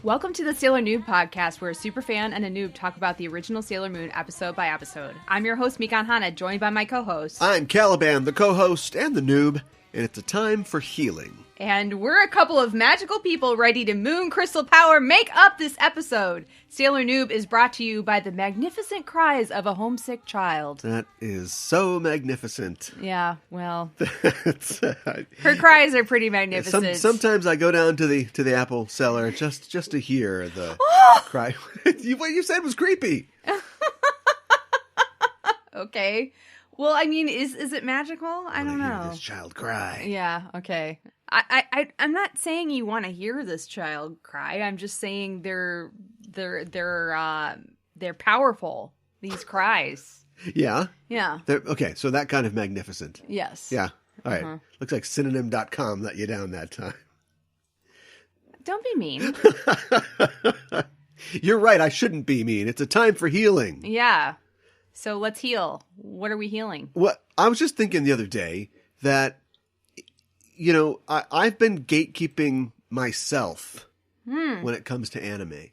Welcome to the Sailor Noob podcast, where a superfan and a noob talk about the original Sailor Moon episode by episode. I'm your host, Mikan Hana, joined by my co-host. I'm Caliban, the co-host and the noob, and it's a time for healing. And we're a couple of magical people ready to moon crystal power make up this episode. Sailor Noob is brought to you by the magnificent cries of a homesick child. That is so magnificent. Yeah, well, her cries are pretty magnificent. Sometimes I go down to the apple cellar just to hear the cry. What you said was creepy. Okay. Well, I mean, is it magical? I don't know. Hear this child cry. Yeah, okay. I'm not saying you want to hear this child cry. I'm just saying they're powerful, these cries. Yeah? Yeah. Okay, so that kind of magnificent. Yes. Yeah. All right. Looks like synonym.com let you down that time. Don't be mean. You're right, I shouldn't be mean. It's a time for healing. Yeah. So let's heal. What are we healing? Well, I was just thinking the other day that, you know, I've been gatekeeping myself when it comes to anime.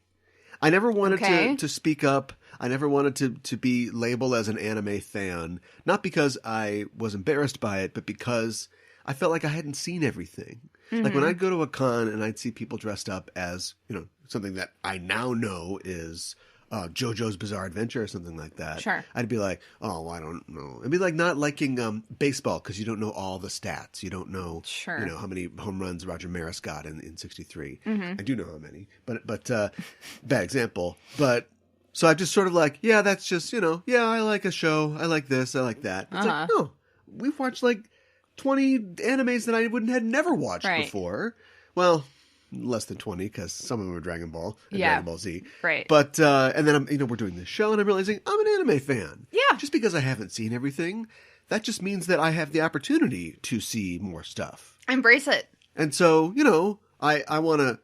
I never wanted to speak up. I never wanted to be labeled as an anime fan. Not because I was embarrassed by it, but because I felt like I hadn't seen everything. Mm-hmm. Like when I'd go to a con and I'd see people dressed up as, you know, something that I now know is JoJo's Bizarre Adventure or something like that. Sure. I'd be like, oh, I don't know. It'd be like not liking baseball because you don't know all the stats. You don't know, you know, how many home runs Roger Maris got in 63. Mm-hmm. I do know how many, but bad example. But so I just sort of like, yeah, that's just, you know, yeah, I like a show. I like this. I like that. It's like, no, we've watched like 20 animes that I had never watched before. Well, less than 20 because some of them are Dragon Ball and Dragon Ball Z. Right. But, and then we're doing this show and I'm realizing I'm an anime fan. Yeah. Just because I haven't seen everything, that just means that I have the opportunity to see more stuff. Embrace it. And so, you know, I want to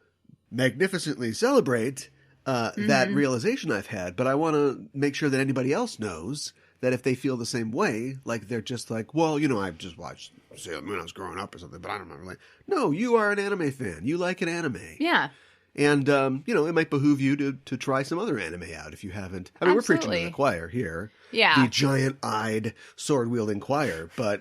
magnificently celebrate that realization I've had, but I want to make sure that anybody else knows that if they feel the same way, like they're just like, well, you know, I've just watched Sailor Moon when I was growing up or something, but I don't know. Like, no, you are an anime fan. You like an anime. Yeah. And, you know, it might behoove you to try some other anime out if you haven't. I mean, we're preaching to the choir here. Yeah. The giant-eyed, sword-wielding choir. But,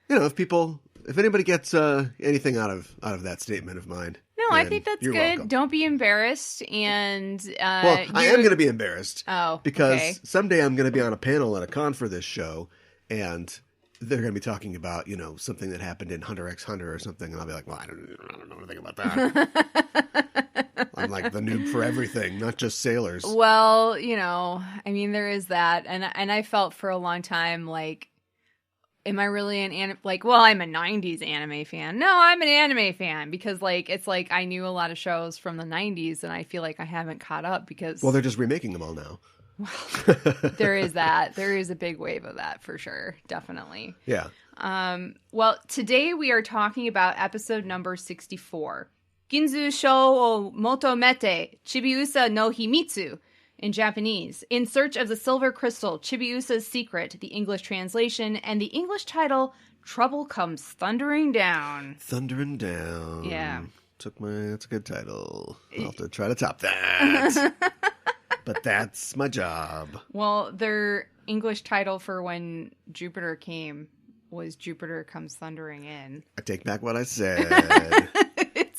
you know, if anybody gets anything out of that statement of mine. No, I think that's good. Welcome. Don't be embarrassed. And well, I am going to be embarrassed. Oh, because someday I'm going to be on a panel at a con for this show, and they're going to be talking about, you know, something that happened in Hunter x Hunter or something, and I'll be like, well, I don't know anything about that. I'm like the noob for everything, not just sailors. Well, you know, I mean, there is that, and I felt for a long time like, am I really an anime? Like, well, I'm a 90s anime fan. No, I'm an anime fan because, like, it's like I knew a lot of shows from the 90s and I feel like I haven't caught up because... Well, they're just remaking them all now. Well, there is that. There is a big wave of that for sure. Definitely. Yeah. Well, today we are talking about episode number 64. Ginzu Sho o Motomete, Chibi-Usa no Himitsu. In Japanese, In Search of the Silver Crystal, Chibi-Usa's Secret, the English translation, and the English title, Trouble Comes Thundering Down. Thundering Down. Yeah. That's a good title. I'll have to try to top that. But that's my job. Well, their English title for when Jupiter came was Jupiter Comes Thundering In. I take back what I said.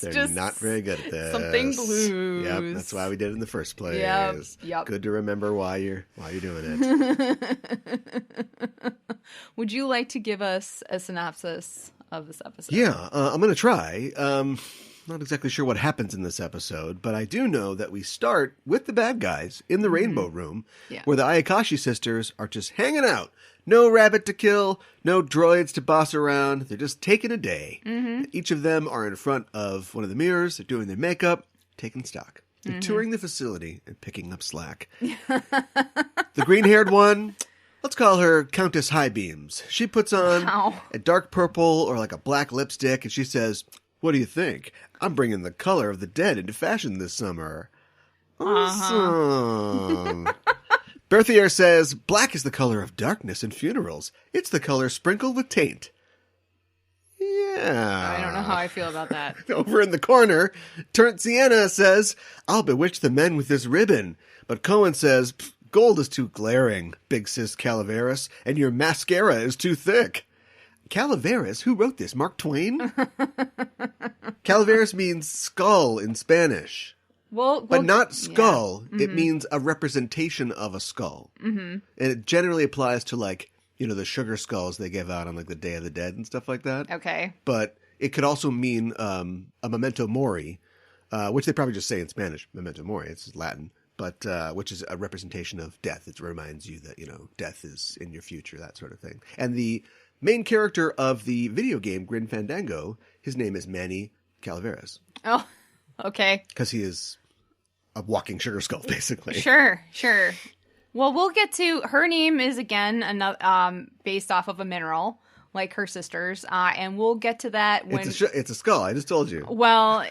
They're just not very good at this. Something blues. Yep, that's why we did it in the first place. Yep. Good to remember why you're doing it. Would you like to give us a synopsis of this episode? Yeah, I'm going to try. Not exactly sure what happens in this episode, but I do know that we start with the bad guys in the Rainbow Room, where the Ayakashi sisters are just hanging out. No rabbit to kill, no droids to boss around. They're just taking a day. Mm-hmm. Each of them are in front of one of the mirrors. They're doing their makeup, taking stock. They're touring the facility and picking up slack. The green-haired one, Let's call her Countess High Beams. She puts on a dark purple or like a black lipstick, and she says, "What do you think? I'm bringing the color of the dead into fashion this summer." Awesome. Berthier says, "Black is the color of darkness and funerals. It's the color sprinkled with taint." Yeah. I don't know how I feel about that. Over in the corner, Turnt Sienna says, "I'll bewitch the men with this ribbon." But Cohen says, "Gold is too glaring, big sis Calaveras, and your mascara is too thick." Calaveras? Who wrote this? Mark Twain? Calaveras means skull in Spanish. But not skull. Yeah. It means a representation of a skull. Mm-hmm. And it generally applies to like, the sugar skulls they give out on like the Day of the Dead and stuff like that. Okay. But it could also mean a memento mori, which they probably just say in Spanish, memento mori. It's Latin, but which is a representation of death. It reminds you that, death is in your future, that sort of thing. And the main character of the video game Grim Fandango, his name is Manny Calaveras. Oh, okay. Because he is a walking sugar skull, basically. Sure. Well, we'll get to her name is again another based off of a mineral like her sisters, and we'll get to that when it's a skull. I just told you. Well,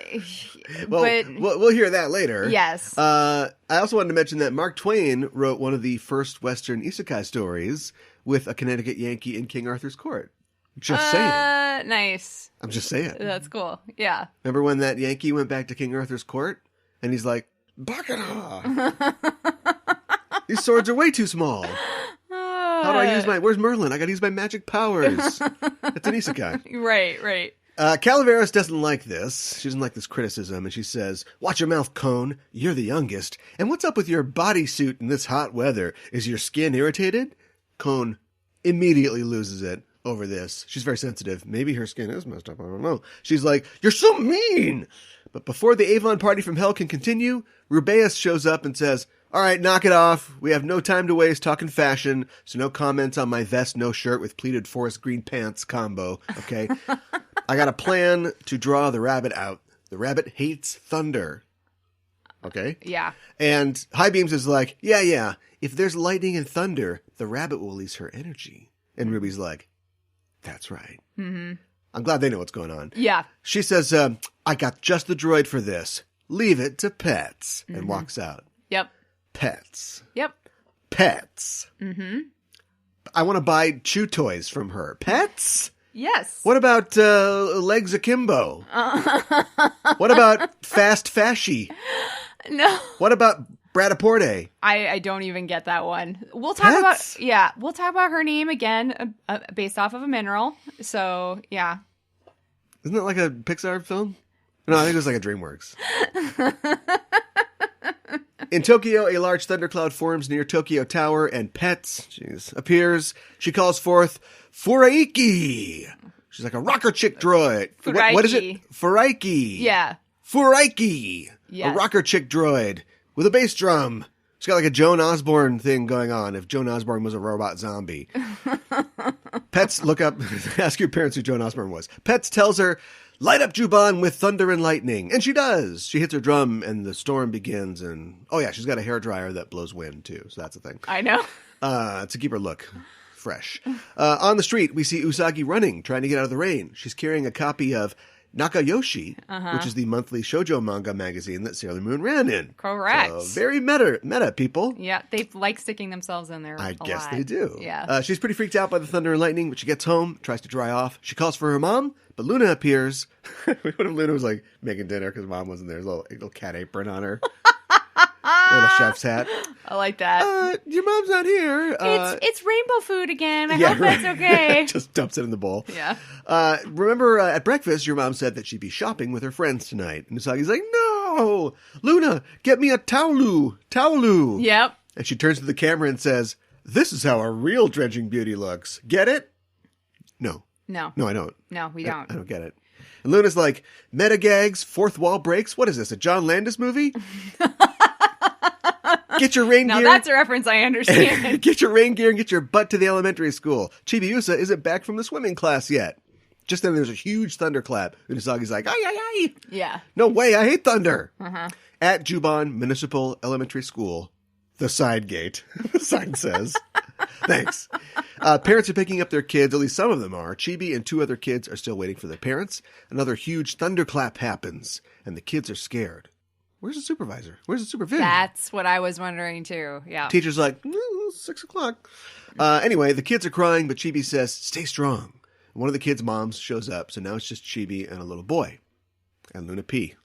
but we'll hear that later. Yes. I also wanted to mention that Mark Twain wrote one of the first Western isekai stories with a Connecticut Yankee in King Arthur's court. Just saying. Nice. I'm just saying. That's cool. Yeah. Remember when that Yankee went back to King Arthur's court and he's like, "Baccarat! These swords are way too small. How do I use where's Merlin? I gotta use my magic powers." It's an isekai. Right. Calaveras doesn't like this. She doesn't like this criticism, and she says, "Watch your mouth, Cone. You're the youngest. And what's up with your bodysuit in this hot weather? Is your skin irritated?" Cone immediately loses it over this. She's very sensitive. Maybe her skin is messed up. I don't know. She's like, "You're so mean." But before the Avon party from hell can continue, Rubeus shows up and says, "All right, knock it off. We have no time to waste talking fashion, so no comments on my vest, no shirt with pleated forest green pants combo, okay? I got a plan to draw the rabbit out. The rabbit hates thunder." Okay? Yeah. And High Beams is like, yeah. If there's lightning and thunder, the rabbit will release her energy. And Ruby's like, "That's right." Mm-hmm. I'm glad they know what's going on. Yeah. She says, "I got just the droid for this. Leave it to pets," and walks out. Yep. Pets. Yep. Pets. Mm-hmm. I want to buy chew toys from her. Pets? Yes. What about Legs Akimbo? What about Fast Fashy? No. What about Bradaporte? I don't even get that one. We'll talk about her name again, based off of a mineral. So, yeah. Isn't that like a Pixar film? No, I think it was like a DreamWorks. In Tokyo, a large thundercloud forms near Tokyo Tower, and Pets appears. She calls forth Furaiki. She's like a rocker chick droid. What is it? Furaiki. Yeah. Furaiki. Yes. A rocker chick droid with a bass drum. She's got like a Joan Osborne thing going on if Joan Osborne was a robot zombie. Pets look up, ask your parents who Joan Osborne was. Pets tells her, "Light up Juban with thunder and lightning." And she does. She hits her drum and the storm begins. And she's got a hairdryer that blows wind too. So that's a thing. I know. To keep her look fresh. On the street, we see Usagi running, trying to get out of the rain. She's carrying a copy of Nakayoshi, which is the monthly shoujo manga magazine that Sailor Moon ran in. Correct. So very meta people. Yeah, they like sticking themselves in there. I guess they do. Yeah. She's pretty freaked out by the thunder and lightning, but she gets home, tries to dry off. She calls for her mom, but Luna appears. What if Luna was like making dinner because mom wasn't there? There's a little cat apron on her. Little chef's hat. I like that. Your mom's not here. It's rainbow food again. I hope that's okay. Just dumps it in the bowl. Yeah. Remember at breakfast, your mom said that she'd be shopping with her friends tonight. And Usagi's like, "No! Luna, get me a taolu. Taolu." Yep. And she turns to the camera and says, "This is how a real dredging beauty looks. Get it?" No, I don't. No, we don't. I don't get it. And Luna's like, "Meta gags, fourth wall breaks. What is this, a Jon Landis movie?" Get your rain gear. Now that's a reference I understand. Get your rain gear and get your butt to the elementary school. Chibi-Usa isn't back from the swimming class yet. Just then there's a huge thunderclap. And Usagi's like, "Ay. Yeah. No way, I hate thunder." At Juban Municipal Elementary School, the side gate, the sign says, Thanks. Parents are picking up their kids. At least some of them are. Chibi and 2 other kids are still waiting for their parents. Another huge thunderclap happens, and the kids are scared. Where's the supervisor? Where's the supervision? That's what I was wondering too. Yeah. Teacher's like, 6 o'clock. Anyway, the kids are crying, but Chibi says, stay strong. One of the kids' moms shows up, so now it's just Chibi and a little boy. And Luna P.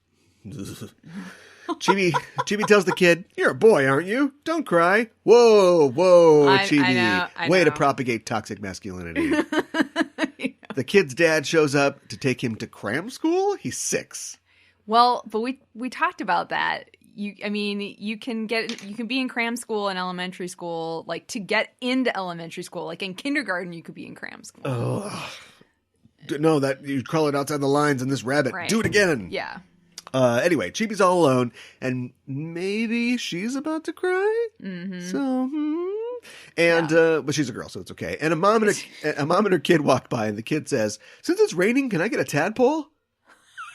Chibi tells the kid, you're a boy, aren't you? Don't cry. Whoa, Chibi. I know. Way to propagate toxic masculinity. The kid's dad shows up to take him to cram school. He's 6. Well, but we talked about that. You can be in cram school in elementary school. Like, to get into elementary school, like in kindergarten, you could be in cram school. Oh, no, that you crawl it outside the lines and this rabbit. Right. Do it again. Yeah. Anyway, Chibi's all alone, and maybe she's about to cry. Mm-hmm. So, but she's a girl, so it's okay. And a mom and her kid walk by, and the kid says, "Since it's raining, can I get a tadpole?"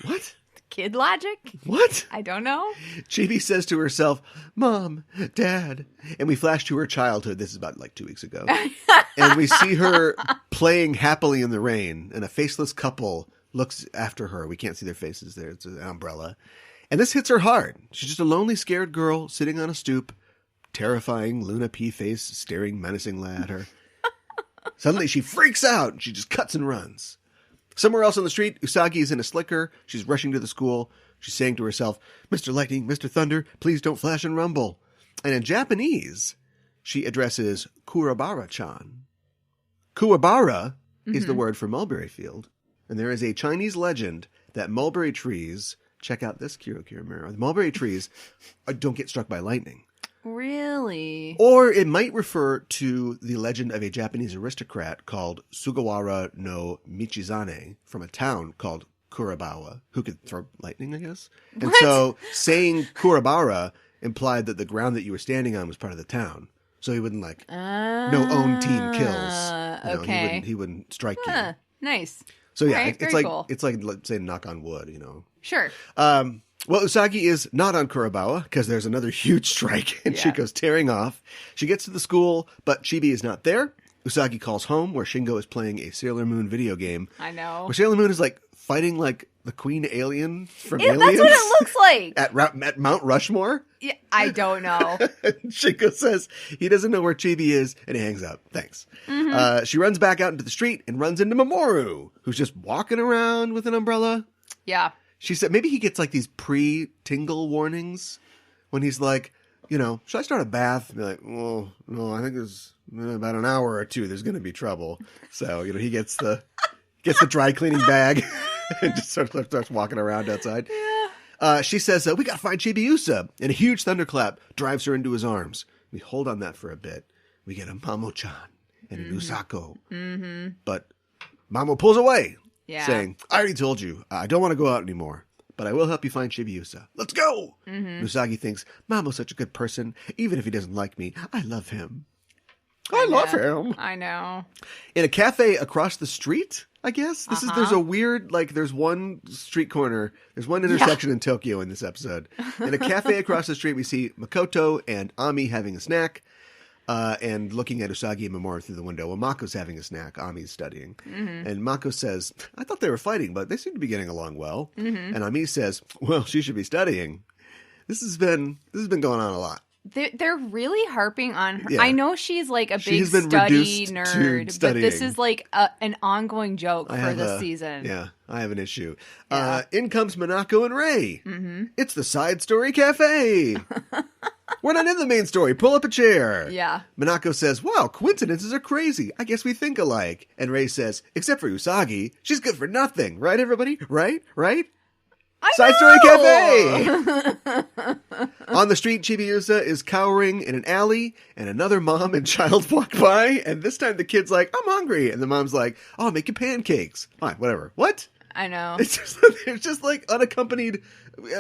What? Kid logic? What? I don't know. Chibi says to herself, Mom, Dad. And we flash to her childhood. This is about like 2 weeks ago. And we see her playing happily in the rain, and a faceless couple looks after her. We can't see their faces there. It's an umbrella. And this hits her hard. She's just a lonely, scared girl sitting on a stoop, terrifying Luna P face staring menacingly at her. Suddenly she freaks out and she just cuts and runs. Somewhere else on the street, Usagi is in a slicker. She's rushing to the school. She's saying to herself, Mr. Lightning, Mr. Thunder, please don't flash and rumble. And in Japanese, she addresses Kurabawa-chan. Kuwabara is the word for mulberry field. And there is a Chinese legend that mulberry trees, check out this Kira mirror, the mulberry trees don't get struck by lightning. Really? Or it might refer to the legend of a Japanese aristocrat called Sugawara no Michizane from a town called Kurabawa, who could throw lightning, I guess. And so saying Kurabara implied that the ground that you were standing on was part of the town. So he wouldn't no own team kills. Okay. He wouldn't strike you. Nice. So yeah, right, it's like cool. It's like, let's say, knock on wood, Sure. Well, Usagi is not on Kurabawa because there's another huge strike, and she goes tearing off. She gets to the school, but Chibi is not there. Usagi calls home where Shingo is playing a Sailor Moon video game. I know. Where Sailor Moon is fighting the Queen Alien from Aliens. That's what it looks like. At Mount Rushmore? Yeah, I don't know. Shingo says he doesn't know where Chibi is, and he hangs up. Thanks. Mm-hmm. She runs back out into the street and runs into Mamoru, who's just walking around with an umbrella. Yeah. She said maybe he gets these pre-tingle warnings when he's like, should I start a bath? And be like, well, no, I think there's about an hour or two there's going to be trouble. So, he gets the dry cleaning bag and just starts walking around outside. Yeah. She says, we got to find Chibi-Usa. And a huge thunderclap drives her into his arms. We hold on that for a bit. We get a Mamo-chan and an Usako. Mm-hmm. But Mamo pulls away. Yeah. Saying, I already told you, I don't want to go out anymore, but I will help you find Chibi-Usa. Let's go! Mm-hmm. Usagi thinks, Mamo's such a good person. Even if he doesn't like me, I love him. I love him. I know. In a cafe across the street, I guess? There's a weird, there's one street corner, there's one intersection in Tokyo in this episode. In a cafe across the street, we see Makoto and Ami having a snack. And looking at Usagi and Mamoru through the window. Well, Mako's having a snack. Ami's studying. Mm-hmm. And Mako says, I thought they were fighting, but they seem to be getting along well. Mm-hmm. And Ami says, well, she should be studying. This has been going on a lot. They're really harping on her. Yeah. I know she's a big study nerd, but this is an ongoing joke for this season. Yeah, I have an issue. Yeah. In comes Minako and Rei. Mm-hmm. It's the side story cafe. We're not in the main story. Pull up a chair. Yeah. Minako says, wow, coincidences are crazy. I guess we think alike. And Rei says, except for Usagi, she's good for nothing. Right, everybody? Right? Side Story Cafe! On the street, Chibi-Usa is cowering in an alley, and another mom and child walk by, and this time the kid's like, I'm hungry. And the mom's like, oh, I'll make you pancakes. Fine, whatever. What? I know. It's just unaccompanied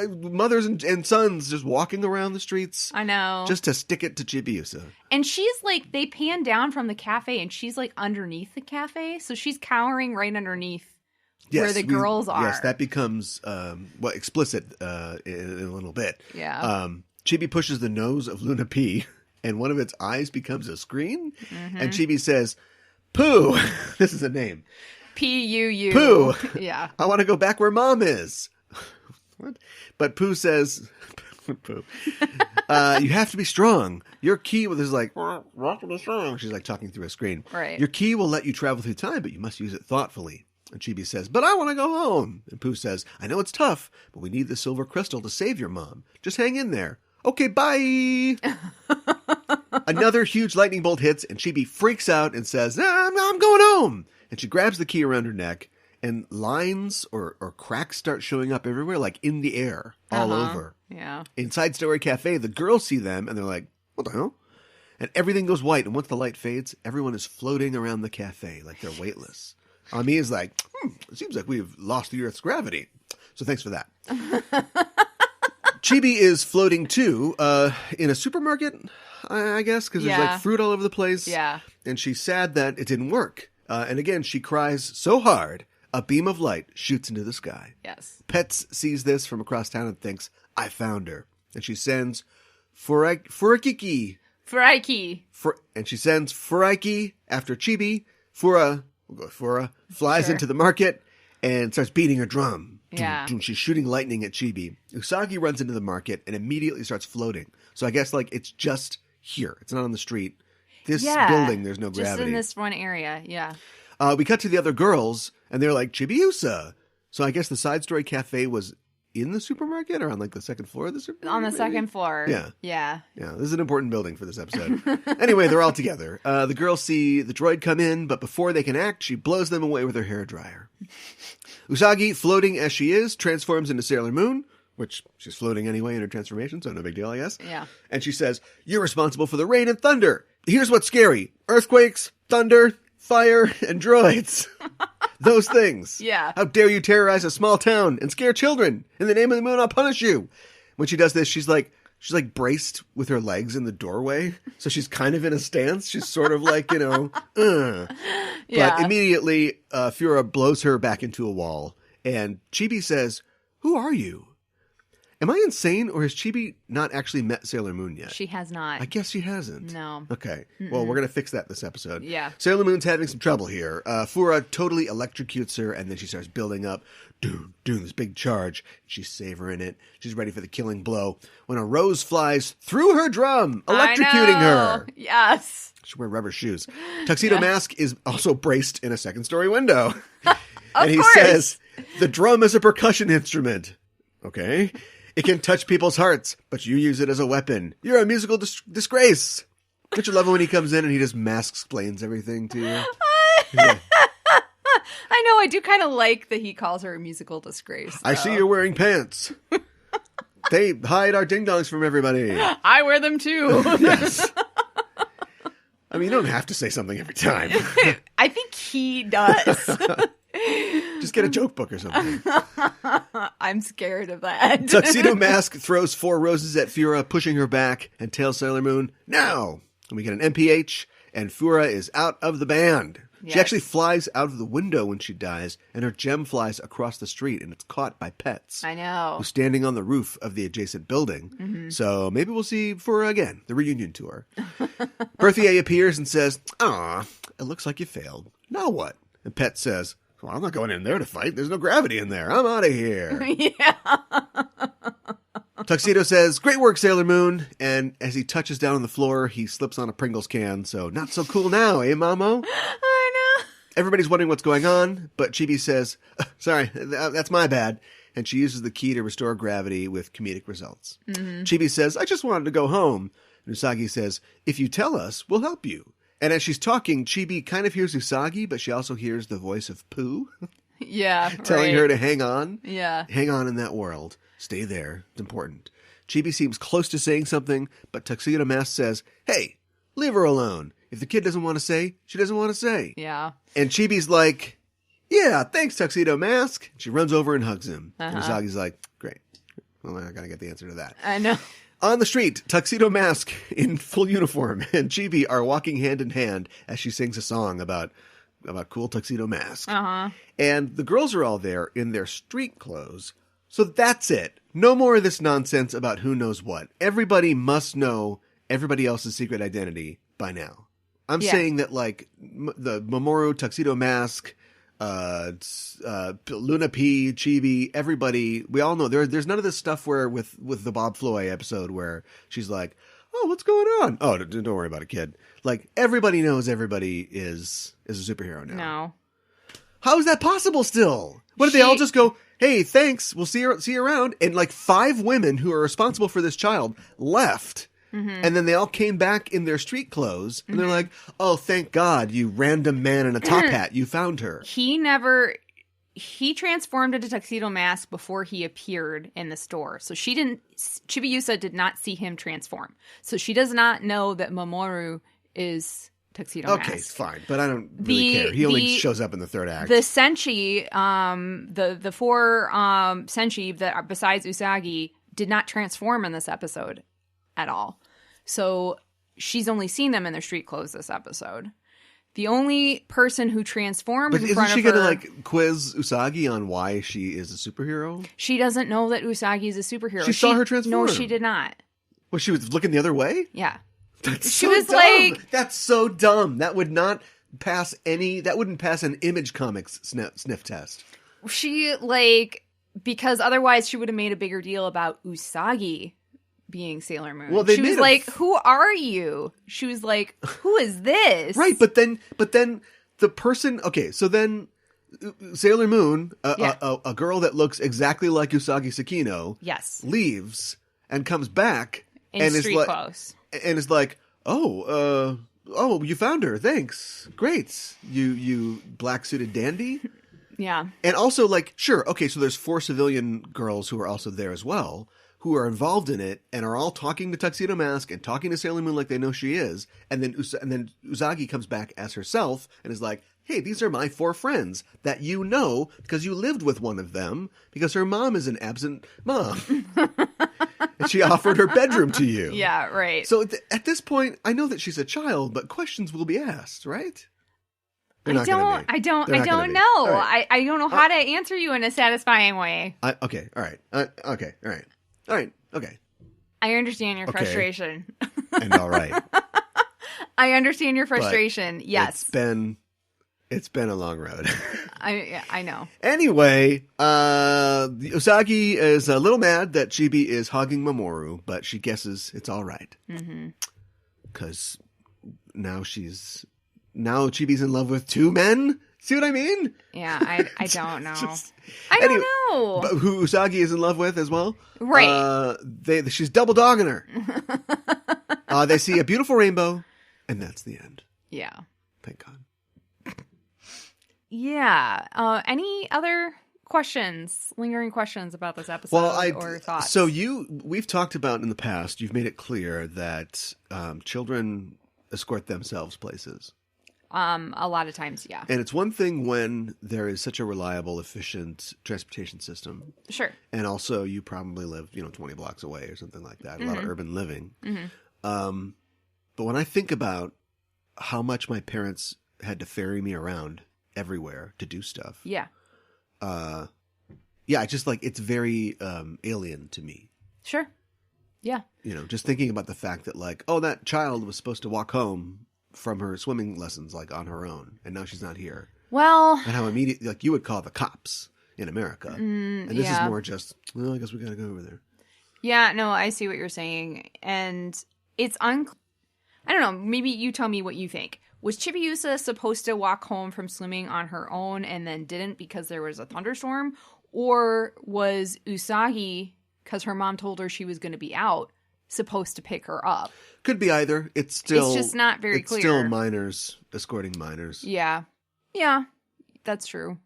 mothers and sons just walking around the streets. I know. Just to stick it to Chibi-Usa. And she's they pan down from the cafe, and she's underneath the cafe, so she's cowering right underneath. Yes, where the girls are. Yes, that becomes explicit in a little bit. Yeah. Chibi pushes the nose of Luna P and one of its eyes becomes a screen. Mm-hmm. And Chibi says, Pooh, this is a name. P-U-U. Pooh. Yeah. I want to go back where Mom is. What? But Pooh says, Pooh, you have to be strong. Your key is like, strong. She's like talking through a screen. Right. Your key will let you travel through time, but you must use it thoughtfully. And Chibi says, but I want to go home. And Pooh says, I know it's tough, but we need the silver crystal to save your mom. Just hang in there. Okay, bye. Another huge lightning bolt hits, and Chibi freaks out and says, I'm going home. And she grabs the key around her neck, and lines or cracks start showing up everywhere, like in the air, all over. Yeah. Inside Story Cafe, the girls see them, and they're like, what the hell? And everything goes white, and once the light fades, everyone is floating around the cafe like they're weightless. Ami is like, it seems like we've lost the Earth's gravity. So thanks for that. Chibi is floating too, in a supermarket, I guess, because there's like fruit all over the place. Yeah. And she's sad that it didn't work. And again, she cries so hard, a beam of light shoots into the sky. Yes. Pets sees this from across town and thinks, I found her. And she sends Furakiki. And she sends Furaiki after Chibi. Fura flies into the market and starts beating her drum. Yeah. She's shooting lightning at Chibi. Usagi runs into the market and immediately starts floating. So I guess like it's just here. It's not on the street. This building, there's no gravity. Just in this one area, yeah. We cut to the other girls and they're like, Chibi-Usa. So I guess the Side Story Cafe was in the supermarket or on like the second floor of the supermarket? On the second floor. Yeah. Yeah. Yeah. This is an important building for this episode. Anyway, they're all together. The girls see the droid come in, but before they can act, she blows them away with her hairdryer. Usagi, floating as she is, transforms into Sailor Moon, which she's floating anyway in her transformation, so no big deal, I guess. Yeah. And she says, you're responsible for the rain and thunder. Here's what's scary. Earthquakes, thunder, fire, and droids. Those things. Yeah. How dare you terrorize a small town and scare children? In the name of the moon, I'll punish you. When she does this, she's like braced with her legs in the doorway. So she's kind of in a stance. She's sort of like, Yeah. But immediately, Fura blows her back into a wall. And Chibi says, who are you? Am I insane, or has Chibi not actually met Sailor Moon yet? She has not. I guess she hasn't. No. Okay. Well, we're going to fix that this episode. Yeah. Sailor Moon's having some trouble here. Fura totally electrocutes her, and then she starts building up, doing this big charge. She's savoring it. She's ready for the killing blow when a rose flies through her drum, electrocuting her. Yes. She should wear rubber shoes. Tuxedo Mask is also braced in a second-story window. And he says, the drum is a percussion instrument. Okay. It can touch people's hearts, but you use it as a weapon. You're a musical disgrace. Don't you love it when he comes in and he just masksplains everything to you? Yeah. I know, I do kind of like that he calls her a musical disgrace. I see you're wearing pants. They hide our ding-dongs from everybody. I wear them too. Yes. I mean, you don't have to say something every time. I think he does. Just get a joke book or something. I'm scared of that. Tuxedo Mask throws 4 roses at Fura, pushing her back, and tells Sailor Moon, now! And we get an MPH, and Fura is out of the band. Yes. She actually flies out of the window when she dies, and her gem flies across the street, and it's caught by Pets. I know. Who's standing on the roof of the adjacent building. Mm-hmm. So maybe we'll see Fura again, the reunion tour. Berthier appears and says, aw, it looks like you failed. Now what? And Pet says, well, I'm not going in there to fight. There's no gravity in there. I'm out of here. Yeah. Tuxedo says, great work, Sailor Moon. And as he touches down on the floor, he slips on a Pringles can. So not so cool now, eh, Mamo? I know. Everybody's wondering what's going on. But Chibi says, sorry, that's my bad. And she uses the key to restore gravity with comedic results. Mm-hmm. Chibi says, I just wanted to go home. And Usagi says, if you tell us, we'll help you. And as she's talking, Chibi kind of hears Usagi, but she also hears the voice of Pooh. Yeah, telling her to hang on. Yeah. Hang on in that world. Stay there. It's important. Chibi seems close to saying something, but Tuxedo Mask says, hey, leave her alone. If the kid doesn't want to say, she doesn't want to say. Yeah. And Chibi's like, yeah, thanks, Tuxedo Mask. She runs over and hugs him. And Usagi's like, great. Well, I gotta get the answer to that. I know. On the street, Tuxedo Mask in full uniform and Chibi are walking hand in hand as she sings a song about cool Tuxedo Mask. Uh-huh. And the girls are all there in their street clothes. So that's it. No more of this nonsense about who knows what. Everybody must know everybody else's secret identity by now. I'm saying that, like, the Mamoru tuxedo mask, Luna P, Chibi, everybody, we all know there's none of this stuff where with the Bob Floy episode where she's like, oh, what's going on? Oh, don't worry about it, kid. Like, everybody knows everybody is a superhero now. No. How is that possible still? What did they all just go, hey, thanks, we'll see you around? And like 5 women who are responsible for this child left. Mm-hmm. And then they all came back in their street clothes. And they're like, oh, thank God, you random man in a top hat. You found her. He transformed into Tuxedo Mask before he appeared in the store. So Chibi-Usa did not see him transform. So she does not know that Mamoru is Tuxedo Mask. Okay, fine. But I don't really care. He only shows up in the 3rd act. The Senshi, the 4 Senshi that besides Usagi did not transform in this episode at all. So she's only seen them in their street clothes this episode. The only person who transformed in front of her... But isn't she going to, like, quiz Usagi on why she is a superhero? She doesn't know that Usagi is a superhero. She saw her transform. No, she did not. Well, she was looking the other way? Yeah. She was dumb. Like... That's so dumb. That would not pass that wouldn't pass an Image Comics sniff test. She, like... Because otherwise she would have made a bigger deal about Usagi being Sailor Moon. Well, she was like, who are you? She was like, who is this? Right, but then the person, okay, so then Sailor Moon, a girl that looks exactly like Usagi Tsukino, leaves and comes back in street clothes. And is like, oh, you found her, thanks. Great. You black suited dandy? Yeah. And also, like, sure, okay, so there's 4 civilian girls who are also there as well, who are involved in it and are all talking to Tuxedo Mask and talking to Sailor Moon like they know she is. And then Usagi comes back as herself and is like, hey, these are my 4 friends that you know because you lived with one of them because her mom is an absent mom. And she offered her bedroom to you. Yeah, right. So at this point, I know that she's a child, but questions will be asked, right? I don't know. Right. I don't know how to answer you in a satisfying way. Okay. All right. Okay. I understand your frustration. And all right. I understand your frustration. But yes. It's been a long road. I know. Anyway, Usagi is a little mad that Chibi is hugging Mamoru, but she guesses it's all right. Mm-hmm. Because now Chibi's in love with 2 men. See what I mean? Yeah, I don't know. I don't know. But who Usagi is in love with as well? Right. She's double dogging her. They see a beautiful rainbow, and that's the end. Yeah. Thank God. Yeah. Any other lingering questions about this episode or thoughts? So we've talked about in the past, you've made it clear that children escort themselves places. A lot of times, yeah. And it's one thing when there is such a reliable, efficient transportation system. Sure. And also you probably live, 20 blocks away or something like that. Mm-hmm. A lot of urban living. Mm-hmm. But when I think about how much my parents had to ferry me around everywhere to do stuff. Yeah. Just like it's very alien to me. Sure. Yeah. Just thinking about the fact that like, oh, that child was supposed to walk home from her swimming lessons like on her own, and now she's not here. Well, and how immediately like you would call the cops in America, and this is more just, well, I guess we gotta go over there. Yeah, no, I see what you're saying, and it's I don't know. Maybe you tell me what you think. Was Chibi-Usa supposed to walk home from swimming on her own and then didn't because there was a thunderstorm, or was Usagi, because her mom told her she was going to be out, supposed to pick her up? Could be either. It's just not very clear. It's still minors escorting minors. Yeah, that's true.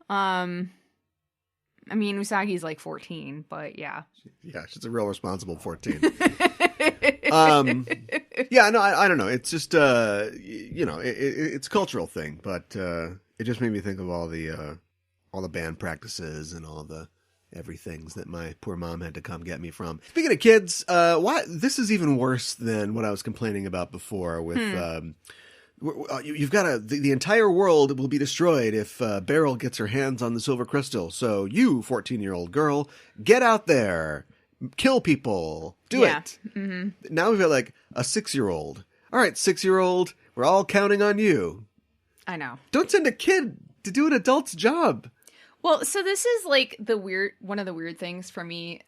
I mean, Usagi's like 14, but yeah. Yeah, she's a real responsible 14. Yeah, no, I don't know. It's just it's a cultural thing, but it just made me think of all the band practices and all the everythings that my poor mom had to come get me from. Speaking of kids, this is even worse than what I was complaining about before with you've got the entire world will be destroyed if Beryl gets her hands on the silver crystal. So you, 14-year-old girl, get out there kill people. Do it. Mm-hmm. Now we've got like a 6-year-old. All right, 6-year-old, we're all counting on you. I know. Don't send a kid to do an adult's job. Well, so this is like one of the weird things for me.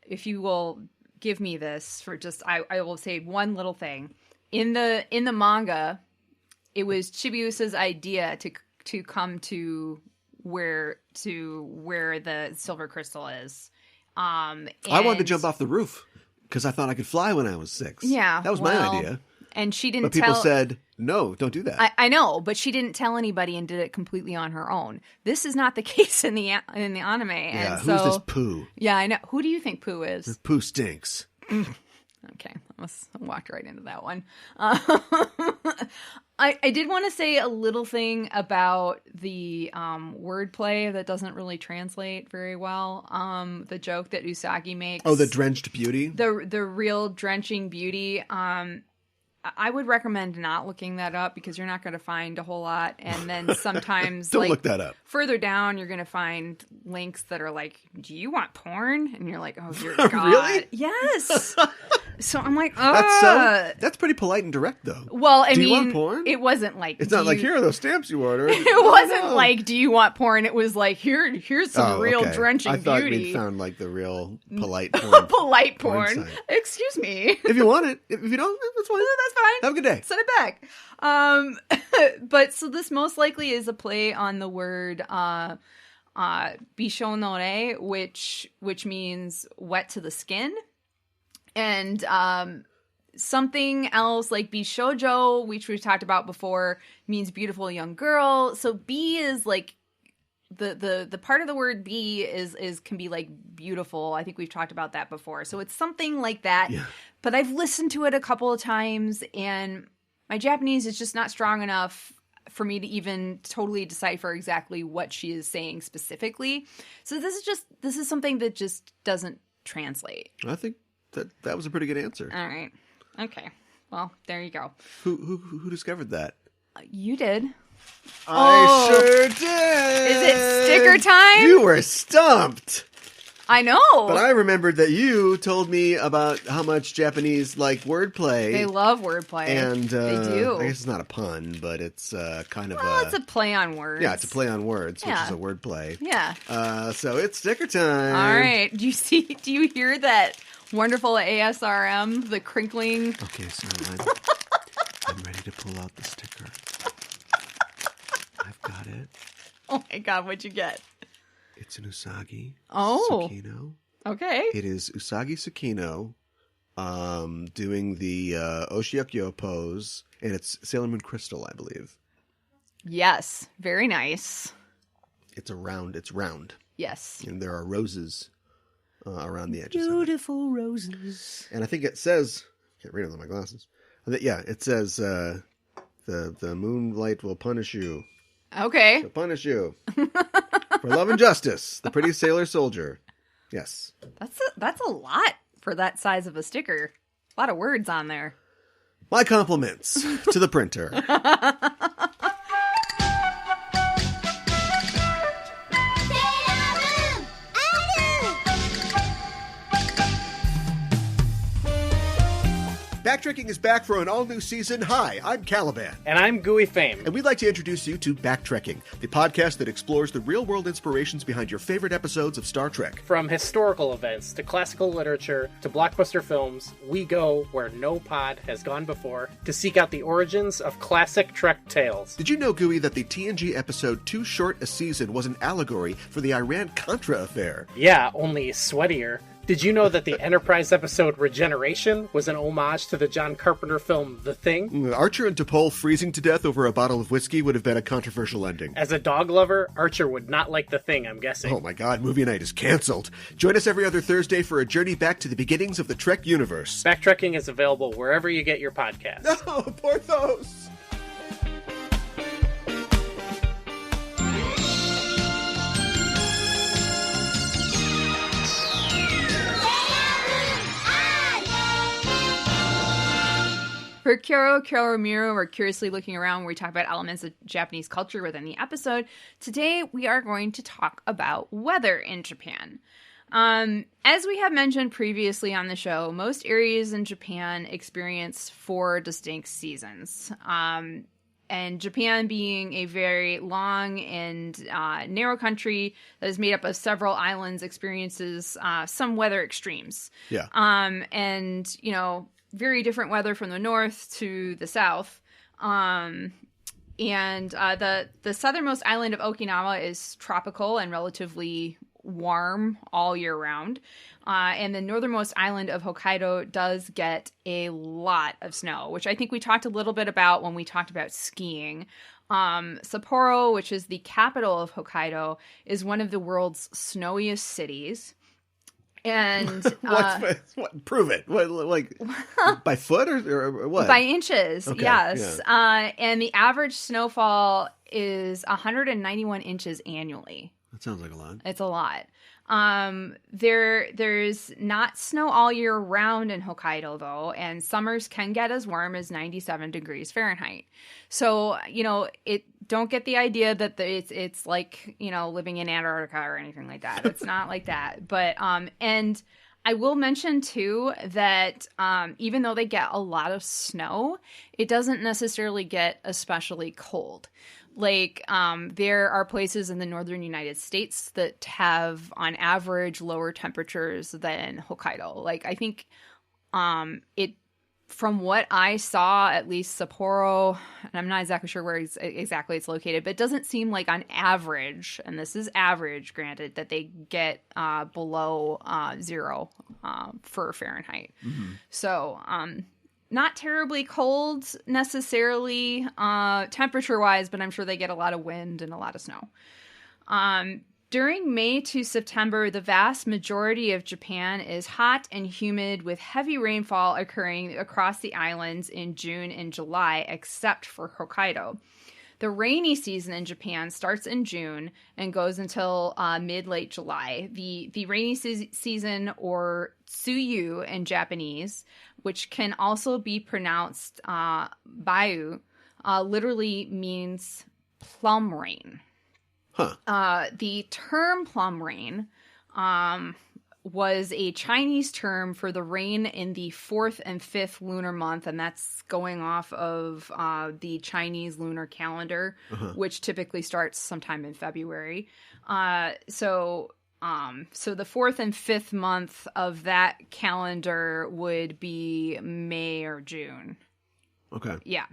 If you will give me this for just, I will say one little thing. In the manga, it was Chibi-Usa's idea to come to where the silver crystal is. I wanted to jump off the roof because I thought I could fly when I was 6. Yeah, that was my idea. And she didn't. But people said, "No, don't do that." I know, but she didn't tell anybody and did it completely on her own. This is not the case in the anime. Yeah, and who's this Pooh? Yeah, I know. Who do you think Pooh is? Pooh stinks. Okay, I walked right into that one. I did want to say a little thing about the wordplay that doesn't really translate very well. The joke that Usagi makes. Oh, the drenched beauty? The real drenching beauty. I would recommend not looking that up because you're not going to find a whole lot. And then sometimes don't look that up. Further down, you're going to find links that are like, do you want porn? And you're like, oh, dear God. Really? Yes. So I'm like, oh. That's pretty polite and direct, though. Well, I mean, do you want porn? It wasn't like... It's not like, here are those stamps you ordered. It wasn't like, do you want porn? It was like, here's some real drenching beauty. I thought we found like the real polite porn. Polite porn. Excuse me. If you want it. If you don't, that's fine. That's fine. Have a good day. Send it back. But so this most likely is a play on the word bishonore, which means wet to the skin. And something else like bishojo, which we've talked about before, means beautiful young girl. So bi is like the part of the word bi is can be like beautiful. I think we've talked about that before. So it's something like that. Yeah. But I've listened to it a couple of times and my Japanese is just not strong enough for me to even totally decipher exactly what she is saying specifically. So this is something that just doesn't translate. I think that was a pretty good answer. All right. Okay. Well, there you go. Who discovered that? You did. I sure did. Is it sticker time? You were stumped. I know. But I remembered that you told me about how much Japanese like wordplay. They love wordplay. And they do. I guess it's not a pun, but it's kind of it's a play on words. Yeah, it's a play on words, which is a wordplay. Yeah. So it's sticker time. All right. Do you hear that wonderful ASRM, the crinkling? Okay, so I'm ready to pull out the sticker. I've got it. Oh my God, what'd you get? It's an Usagi Tsukino. Okay. It is Usagi Tsukino doing the Oshiokyo pose, and it's Sailor Moon Crystal, I believe. Yes, very nice. It's round. Yes. And there are roses around the edges. Beautiful roses. And I think it says, I can't read it with my glasses. It says, the moonlight will punish you. Okay. To punish you. For love and justice. The pretty sailor soldier. Yes. That's a lot for that size of a sticker. A lot of words on there. My compliments to the printer. Backtracking is back for an all-new season. Hi, I'm Caliban. And I'm Gooey Fame. And we'd like to introduce you to Backtracking, the podcast that explores the real-world inspirations behind your favorite episodes of Star Trek. From historical events to classical literature to blockbuster films, we go where no pod has gone before to seek out the origins of classic Trek tales. Did you know, Gooey, that the TNG episode Too Short a Season was an allegory for the Iran-Contra affair? Yeah, only sweatier. Did you know that the Enterprise episode Regeneration was an homage to the John Carpenter film The Thing? Archer and T'Pol freezing to death over a bottle of whiskey would have been a controversial ending. As a dog lover, Archer would not like The Thing, I'm guessing. Oh my God, movie night is canceled. Join us every other Thursday for a journey back to the beginnings of the Trek universe. Backtracking is available wherever you get your podcasts. No, Porthos! For Kyoro Miro, we're curiously looking around where we talk about elements of Japanese culture within the episode. Today, we are going to talk about weather in Japan. As we have mentioned previously on the show, most areas in Japan experience 4 distinct seasons. And Japan being a very long and narrow country that is made up of several islands experiences some weather extremes. Yeah. And, very different weather from the north to the south. And the southernmost island of Okinawa is tropical and relatively warm all year round. And the northernmost island of Hokkaido does get a lot of snow, which I think we talked a little bit about when we talked about skiing. Sapporo, which is the capital of Hokkaido, is one of the world's snowiest cities. And what? Prove it. What, like by foot or what? By inches, okay, yes. Yeah. And the average snowfall is 191 inches annually. That sounds like a lot. It's a lot. There's not snow all year round in Hokkaido, though, and summers can get as warm as 97 degrees Fahrenheit. So, don't get the idea that it's like, living in Antarctica or anything like that. It's not like that. But, and I will mention, too, that even though they get a lot of snow, it doesn't necessarily get especially cold. Like, there are places in the northern United States that have, on average, lower temperatures than Hokkaido. Like, I think from what I saw, at least Sapporo, and I'm not exactly sure where exactly it's located, but it doesn't seem like on average, and this is average, granted, that they get below 0 for Fahrenheit. Mm-hmm. So, not terribly cold necessarily temperature-wise, but I'm sure they get a lot of wind and a lot of snow. During May to September, the vast majority of Japan is hot and humid with heavy rainfall occurring across the islands in June and July, except for Hokkaido. The rainy season in Japan starts in June and goes until mid-late July. The rainy season, or tsuyu in Japanese, which can also be pronounced baiyu, literally means plum rain. Huh. The term plum rain was a Chinese term for the rain in the 4th and 5th lunar month, and that's going off of the Chinese lunar calendar, which typically starts sometime in February. So the 4th and 5th month of that calendar would be May or June. Okay. Yeah.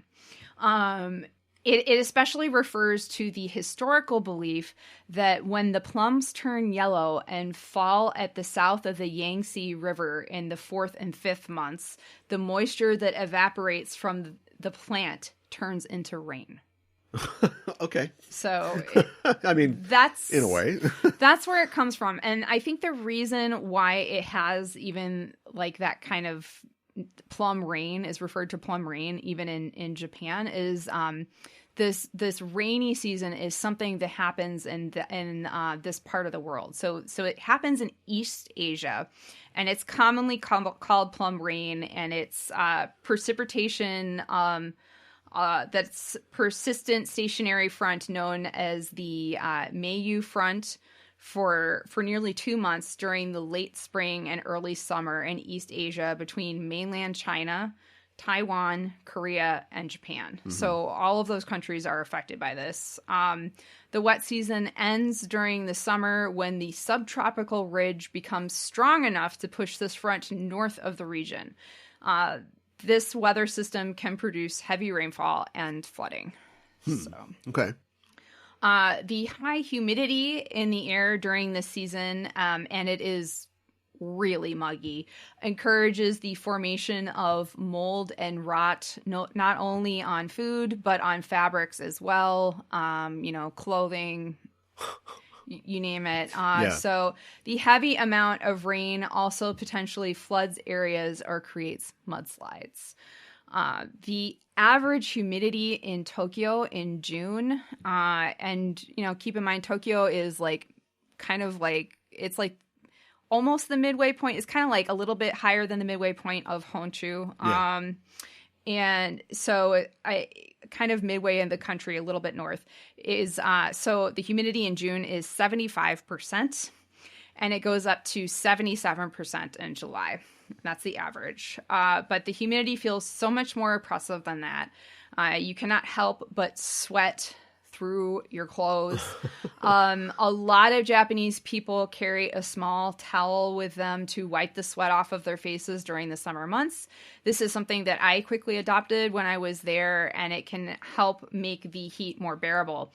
It especially refers to the historical belief that when the plums turn yellow and fall at the south of the Yangtze River in the 4th and 5th months, the moisture that evaporates from the plant turns into rain. Okay. So, I mean, that's in a way. That's where it comes from. And I think the reason why it has even like that kind of plum rain is referred to plum rain even in Japan is this rainy season is something that happens in this part of the world. So it happens in East Asia, and it's commonly called plum rain, and it's precipitation that's persistent stationary front known as the Baiyu front for nearly 2 months during the late spring and early summer in East Asia between mainland China, Taiwan, Korea, and Japan. Mm-hmm. So all of those countries are affected by this. The wet season ends during the summer when the subtropical ridge becomes strong enough to push this front north of the region. This weather system can produce heavy rainfall and flooding. So. Okay. The high humidity in the air during this season, and it is really muggy, encourages the formation of mold and rot, not only on food, but on fabrics as well, clothing, you name it. So the heavy amount of rain also potentially floods areas or creates mudslides. The average humidity in Tokyo in June, and keep in mind Tokyo is it's like almost the midway point. It's kind of like a little bit higher than the midway point of Honshu. Yeah. And so I kind of midway in the country, a little bit north is, so the humidity in June is 75%. and it goes up to 77% in July. That's the average. But the humidity feels so much more oppressive than that. You cannot help but sweat through your clothes. A lot of Japanese people carry a small towel with them to wipe the sweat off of their faces during the summer months. This is something that I quickly adopted when I was there, and it can help make the heat more bearable.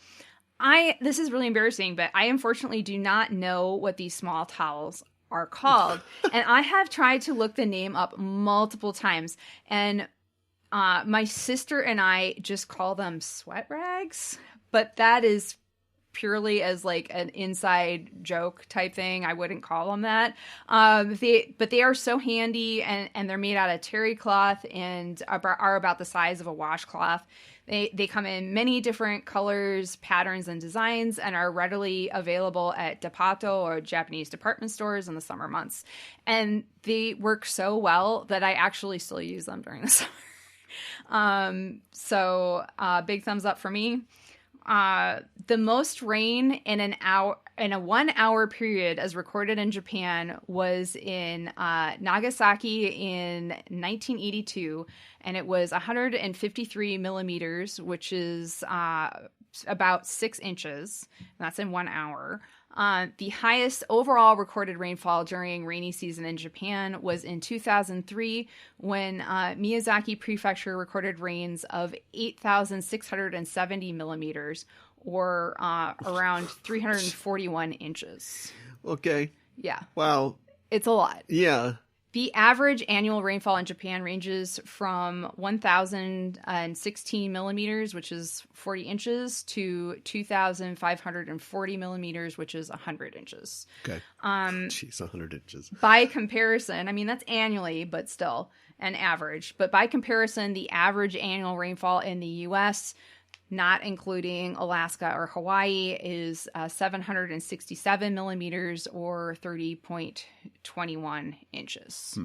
This is really embarrassing, but I unfortunately do not know what these small towels are called. And I have tried to look the name up multiple times, and my sister and I just call them sweat rags, but that is purely as like an inside joke type thing. I wouldn't call them that. But they are so handy, and they're made out of terry cloth and are about the size of a washcloth. They come in many different colors, patterns, and designs, and are readily available at Depato or Japanese department stores in the summer months. And they work so well that I actually still use them during the summer. So big thumbs up for me. The most rain in a 1 hour period as recorded in Japan was in Nagasaki in 1982, and it was 153 millimeters, which is about 6 inches. And that's in 1 hour. The highest overall recorded rainfall during rainy season in Japan was in 2003, when Miyazaki Prefecture recorded rains of 8,670 millimeters, or around 341 inches. Okay. Yeah. Wow. It's a lot. Yeah. The average annual rainfall in Japan ranges from 1,016 millimeters, which is 40 inches, to 2,540 millimeters, which is 100 inches. Okay. Jeez, 100 inches. By comparison, I mean, that's annually, but still an average. But by comparison, the average annual rainfall in the U.S., not including Alaska or Hawaii, is 767 millimeters, or 30.21 inches.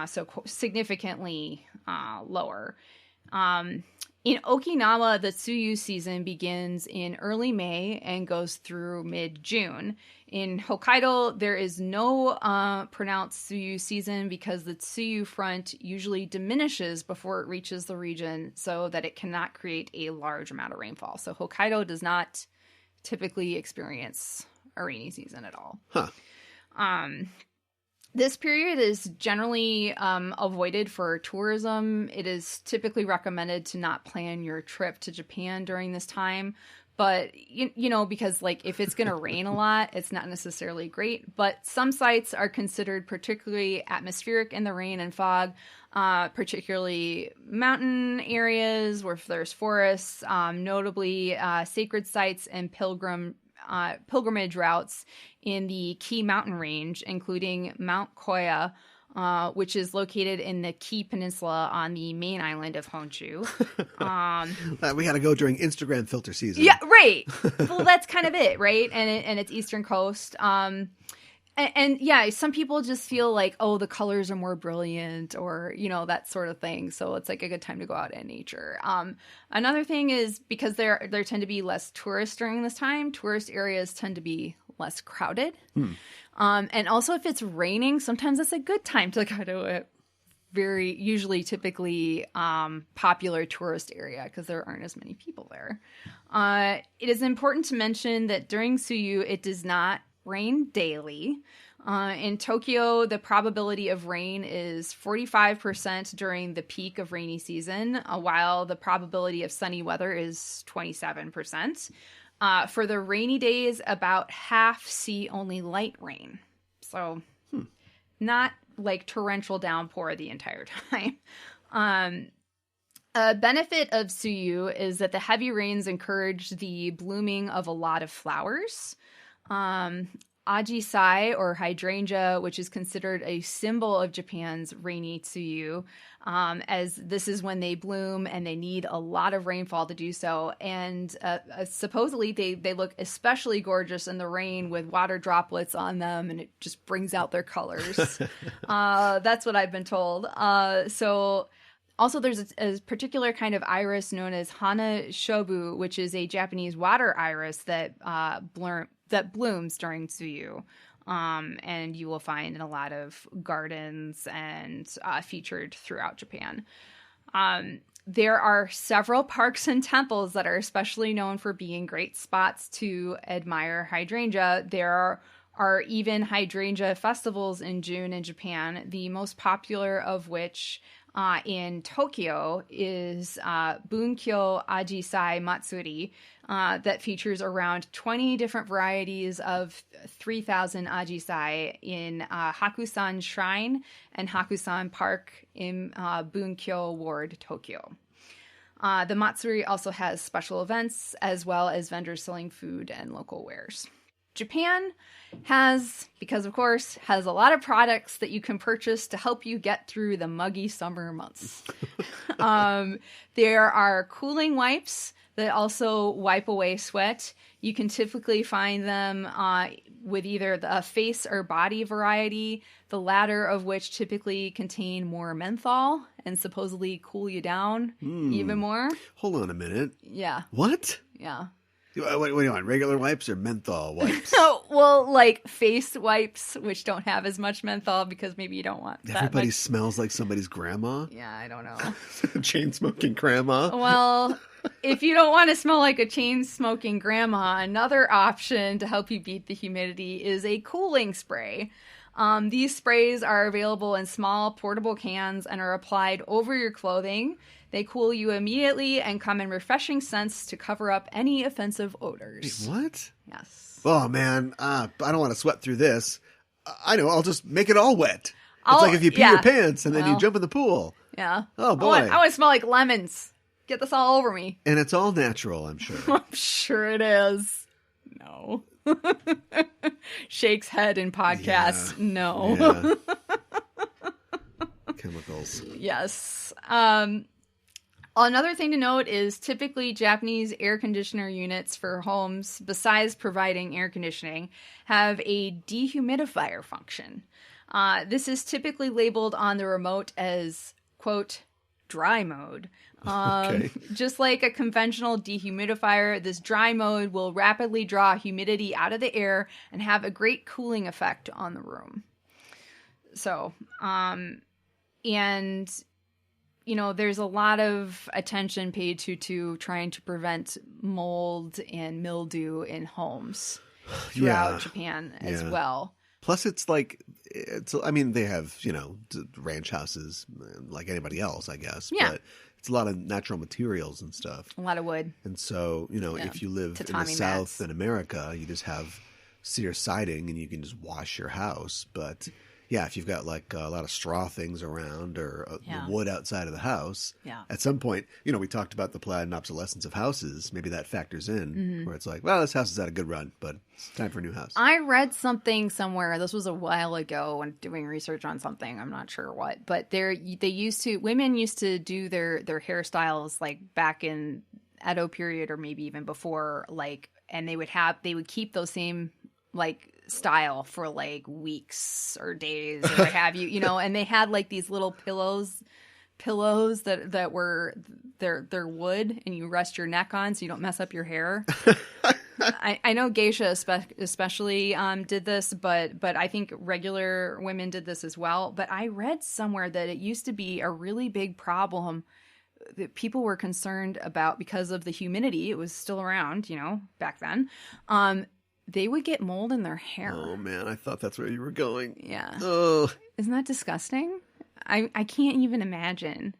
So significantly lower. In Okinawa, the tsuyu season begins in early May and goes through mid-June. In Hokkaido, there is no pronounced tsuyu season because the tsuyu front usually diminishes before it reaches the region, so that it cannot create a large amount of rainfall. So Hokkaido does not typically experience a rainy season at all. Huh. This period is generally avoided for tourism. It is typically recommended to not plan your trip to Japan during this time. But, you know, because, like, if it's going to rain a lot, it's not necessarily great. But some sites are considered particularly atmospheric in the rain and fog, particularly mountain areas where there's forests, notably sacred sites and pilgrimage routes in the Kii mountain range, including Mount Koya, which is located in the Kii Peninsula on the main island of Honshu. We got to go during Instagram filter season. Yeah, right. Well, that's kind of it, right? And it's Eastern Coast. And yeah, some people just feel like, oh, the colors are more brilliant, or, you know, that sort of thing. So it's like a good time to go out in nature. Another thing is, because there tend to be less tourists during this time, tourist areas tend to be less crowded. And also, if it's raining, sometimes it's a good time to go to a typically popular tourist area, because there aren't as many people there. It is important to mention that during Tsuyu, it does not rain daily. In Tokyo, the probability of rain is 45% during the peak of rainy season, while the probability of sunny weather is 27%. For the rainy days, about half see only light rain. So not like torrential downpour the entire time. A benefit of Tsuyu is that the heavy rains encourage the blooming of a lot of flowers. Ajisai, or hydrangea, which is considered a symbol of Japan's rainy tsuyu, as this is when they bloom and they need a lot of rainfall to do so. And supposedly they look especially gorgeous in the rain with water droplets on them, and it just brings out their colors. That's what I've been told. So also there's a particular kind of iris known as Hana Shobu, which is a Japanese water iris that that blooms during tsuyu. And you will find in a lot of gardens and featured throughout Japan. There are several parks and temples that are especially known for being great spots to admire hydrangea. There are even hydrangea festivals in June in Japan, the most popular of which in Tokyo is Bunkyo Ajisai Matsuri, that features around 20 different varieties of 3,000 ajisai in Hakusan Shrine and Hakusan Park in Bunkyo Ward, Tokyo. The Matsuri also has special events as well as vendors selling food and local wares. Japan because of course, has a lot of products that you can purchase to help you get through the muggy summer months. There are cooling wipes that also wipe away sweat. You can typically find them with either the face or body variety, the latter of which typically contain more menthol and supposedly cool you down even more. Hold on a minute. Yeah. What? Yeah. What do you want? Regular wipes or menthol wipes? Well, like face wipes, which don't have as much menthol because maybe you don't want that. Everybody smells like somebody's grandma? Yeah, I don't know. Chain-smoking grandma? Well, if you don't want to smell like a chain-smoking grandma, another option to help you beat the humidity is a cooling spray. These sprays are available in small portable cans and are applied over your clothing. They cool you immediately and come in refreshing scents to cover up any offensive odors. Wait, what? Yes. Oh, man. I don't want to sweat through this. I know. I'll just make it all wet. It's like if you pee your pants and then you jump in the pool. Yeah. Oh, boy. I want to smell like lemons. Get this all over me. And it's all natural, I'm sure. I'm sure it is. No. Shakes head in podcasts. Yeah. No. Yeah. Chemicals. Yes. Another thing to note is typically Japanese air conditioner units for homes, besides providing air conditioning, have a dehumidifier function. This is typically labeled on the remote as, quote, dry mode. Okay. Just like a conventional dehumidifier, this dry mode will rapidly draw humidity out of the air and have a great cooling effect on the room. So, and you know, there's a lot of attention paid to trying to prevent mold and mildew in homes throughout Japan as well. Plus, I mean, they have, ranch houses like anybody else, I guess. Yeah. But it's a lot of natural materials and stuff. A lot of wood. And so, if you live in the South in America, you just have cedar siding and you can just wash your house. But yeah, if you've got like a lot of straw things around or the wood outside of the house, at some point, we talked about the planned obsolescence of houses. Maybe that factors in where it's like, well, this house has had a good run, but it's time for a new house. I read something somewhere. This was a while ago when doing research on something. I'm not sure what, but women used to do their hairstyles like back in Edo period or maybe even before, like, and they would keep those same like style for like weeks or days or what have you, and they had like these little pillows that were they're wood and you rest your neck on so you don't mess up your hair. I know geisha especially did this, but I think regular women did this as well. But I read somewhere that it used to be a really big problem that people were concerned about because of the humidity. It was still around, back then. They would get mold in their hair. Oh, man. I thought that's where you were going. Yeah. Oh. Isn't that disgusting? I can't even imagine.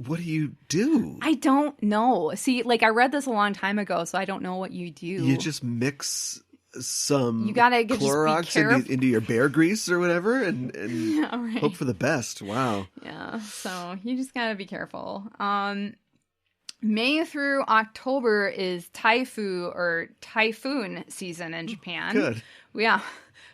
What do you do? I don't know. See, like I read this a long time ago, so I don't know what you do. You just mix some you gotta Clorox into your bear grease or whatever and right. Hope for the best. Wow. Yeah. So you just gotta be careful. May through October is typhoon season in Japan. Good. Yeah.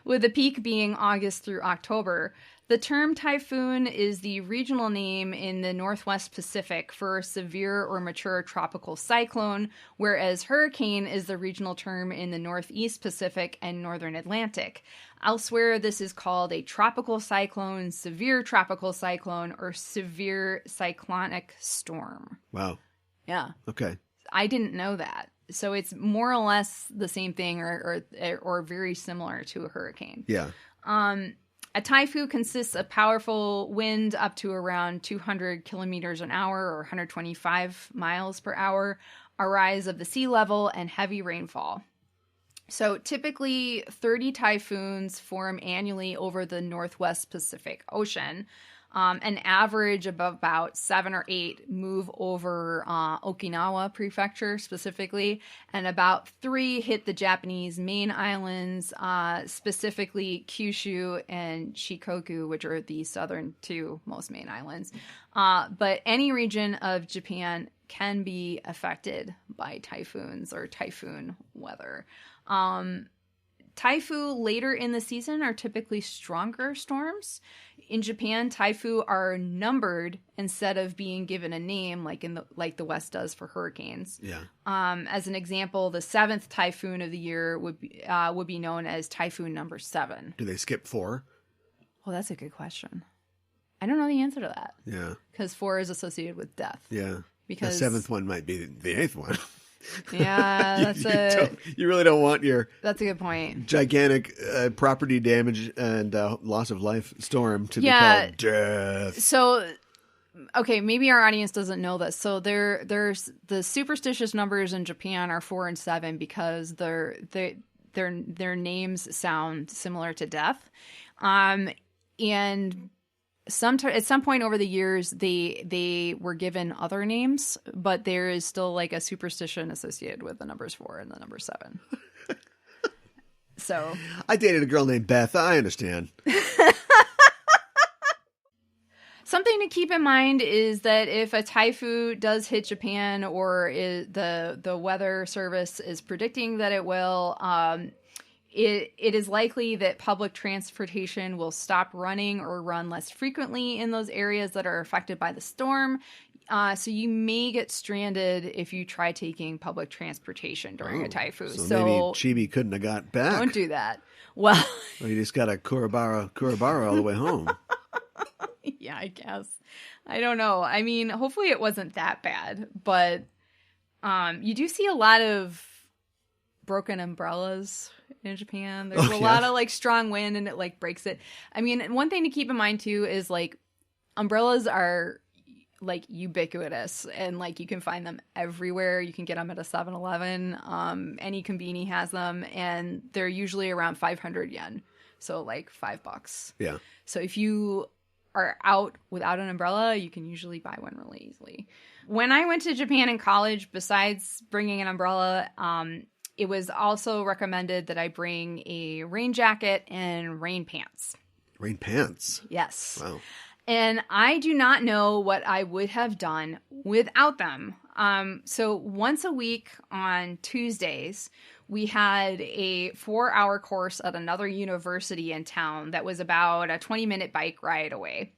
With the peak being August through October. The term typhoon is the regional name in the Northwest Pacific for a severe or mature tropical cyclone, whereas hurricane is the regional term in the Northeast Pacific and Northern Atlantic. Elsewhere, this is called a tropical cyclone, severe tropical cyclone, or severe cyclonic storm. Wow. Yeah. Okay. I didn't know that. So it's more or less the same thing or very similar to a hurricane. Yeah. A typhoon consists of powerful wind up to around 200 kilometers an hour or 125 miles per hour, a rise of the sea level, and heavy rainfall. So typically 30 typhoons form annually over the Northwest Pacific Ocean. An average of about 7 or 8 move over Okinawa Prefecture specifically, and about 3 hit the Japanese main islands, specifically Kyushu and Shikoku, which are the southern 2 most main islands. But any region of Japan can be affected by typhoons or typhoon weather. Typhoon later in the season are typically stronger storms. In Japan, typhoon are numbered instead of being given a name like the West does for hurricanes. Yeah. As an example, the 7th typhoon of the year would be known as typhoon number 7. Do they skip 4? Well, that's a good question. I don't know the answer to that. Yeah. Because 4 is associated with death. Yeah. Because the 7th one might be the 8th one. Yeah, you really don't want your that's a good point. Gigantic property damage and loss of life storm to be called death. So, okay, maybe our audience doesn't know this. So there's the superstitious numbers in Japan are 4 and 7 because their names sound similar to death, and at some point over the years, they were given other names, but there is still like a superstition associated with the numbers 4 and the number 7. So I dated a girl named Beth. I understand. Something to keep in mind is that if a typhoon does hit Japan, or the weather service is predicting that it will, It is likely that public transportation will stop running or run less frequently in those areas that are affected by the storm. So you may get stranded if you try taking public transportation during a typhoon. So maybe Chibi couldn't have got back. Don't do that. Well, you just got a kurabawa all the way home. Yeah, I guess. I don't know. I mean, hopefully it wasn't that bad, but you do see a lot of broken umbrellas in Japan. There's a lot of like strong wind and it like breaks it. I mean, one thing to keep in mind too is like umbrellas are like ubiquitous and like you can find them everywhere. You can get them at a 7-Eleven. Any konbini has them and they're usually around 500 yen. So like $5. Yeah. So if you are out without an umbrella, you can usually buy one really easily. When I went to Japan in college, besides bringing an umbrella, it was also recommended that I bring a rain jacket and rain pants. Rain pants? Yes. Wow. And I do not know what I would have done without them. So once a week on Tuesdays, we had a 4-hour course at another university in town that was about a 20-minute bike ride away.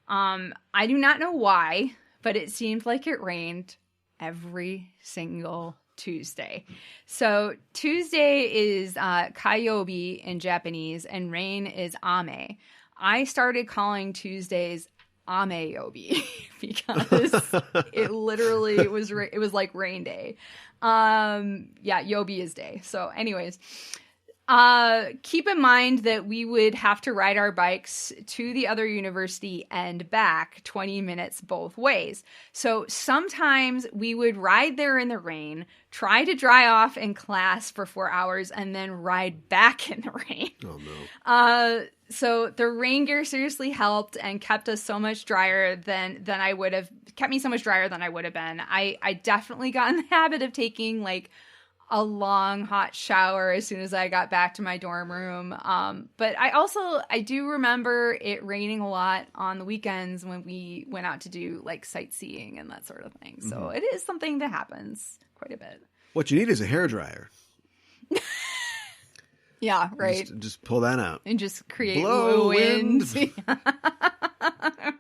I do not know why, but it seemed like it rained every single Tuesday. So Tuesday is kayobi in Japanese and rain is ame. I started calling Tuesdays ame-yobi because it literally was like rain day. Yobi is day. So anyways, keep in mind that we would have to ride our bikes to the other university and back 20 minutes both ways. So sometimes we would ride there in the rain, try to dry off in class for 4 hours, and then ride back in the rain. Oh no. So the rain gear seriously helped and kept us so much drier than I would have kept me so much drier than I would have been. I definitely got in the habit of taking like a long hot shower as soon as I got back to my dorm room. But I do remember it raining a lot on the weekends when we went out to do like sightseeing and that sort of thing. So it is something that happens quite a bit. What you need is a hairdryer. Yeah, right. Just pull that out. And just create blow wind.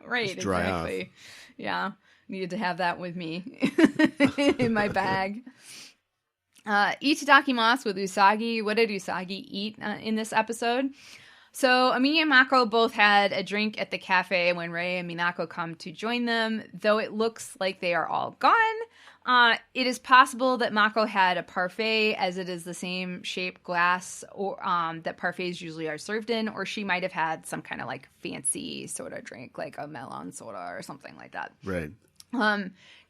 Right, just dry exactly. off. Yeah, needed to have that with me in my bag. Itadakimasu with Usagi. What did Usagi eat in this episode? So Ami and Mako both had a drink at the cafe when Rei and Minako come to join them. Though it looks like they are all gone, It is possible that Mako had a parfait, as it is the same shaped glass or that parfaits usually are served in, or she might have had some kind of like fancy soda drink, like a melon soda or something like that. Right.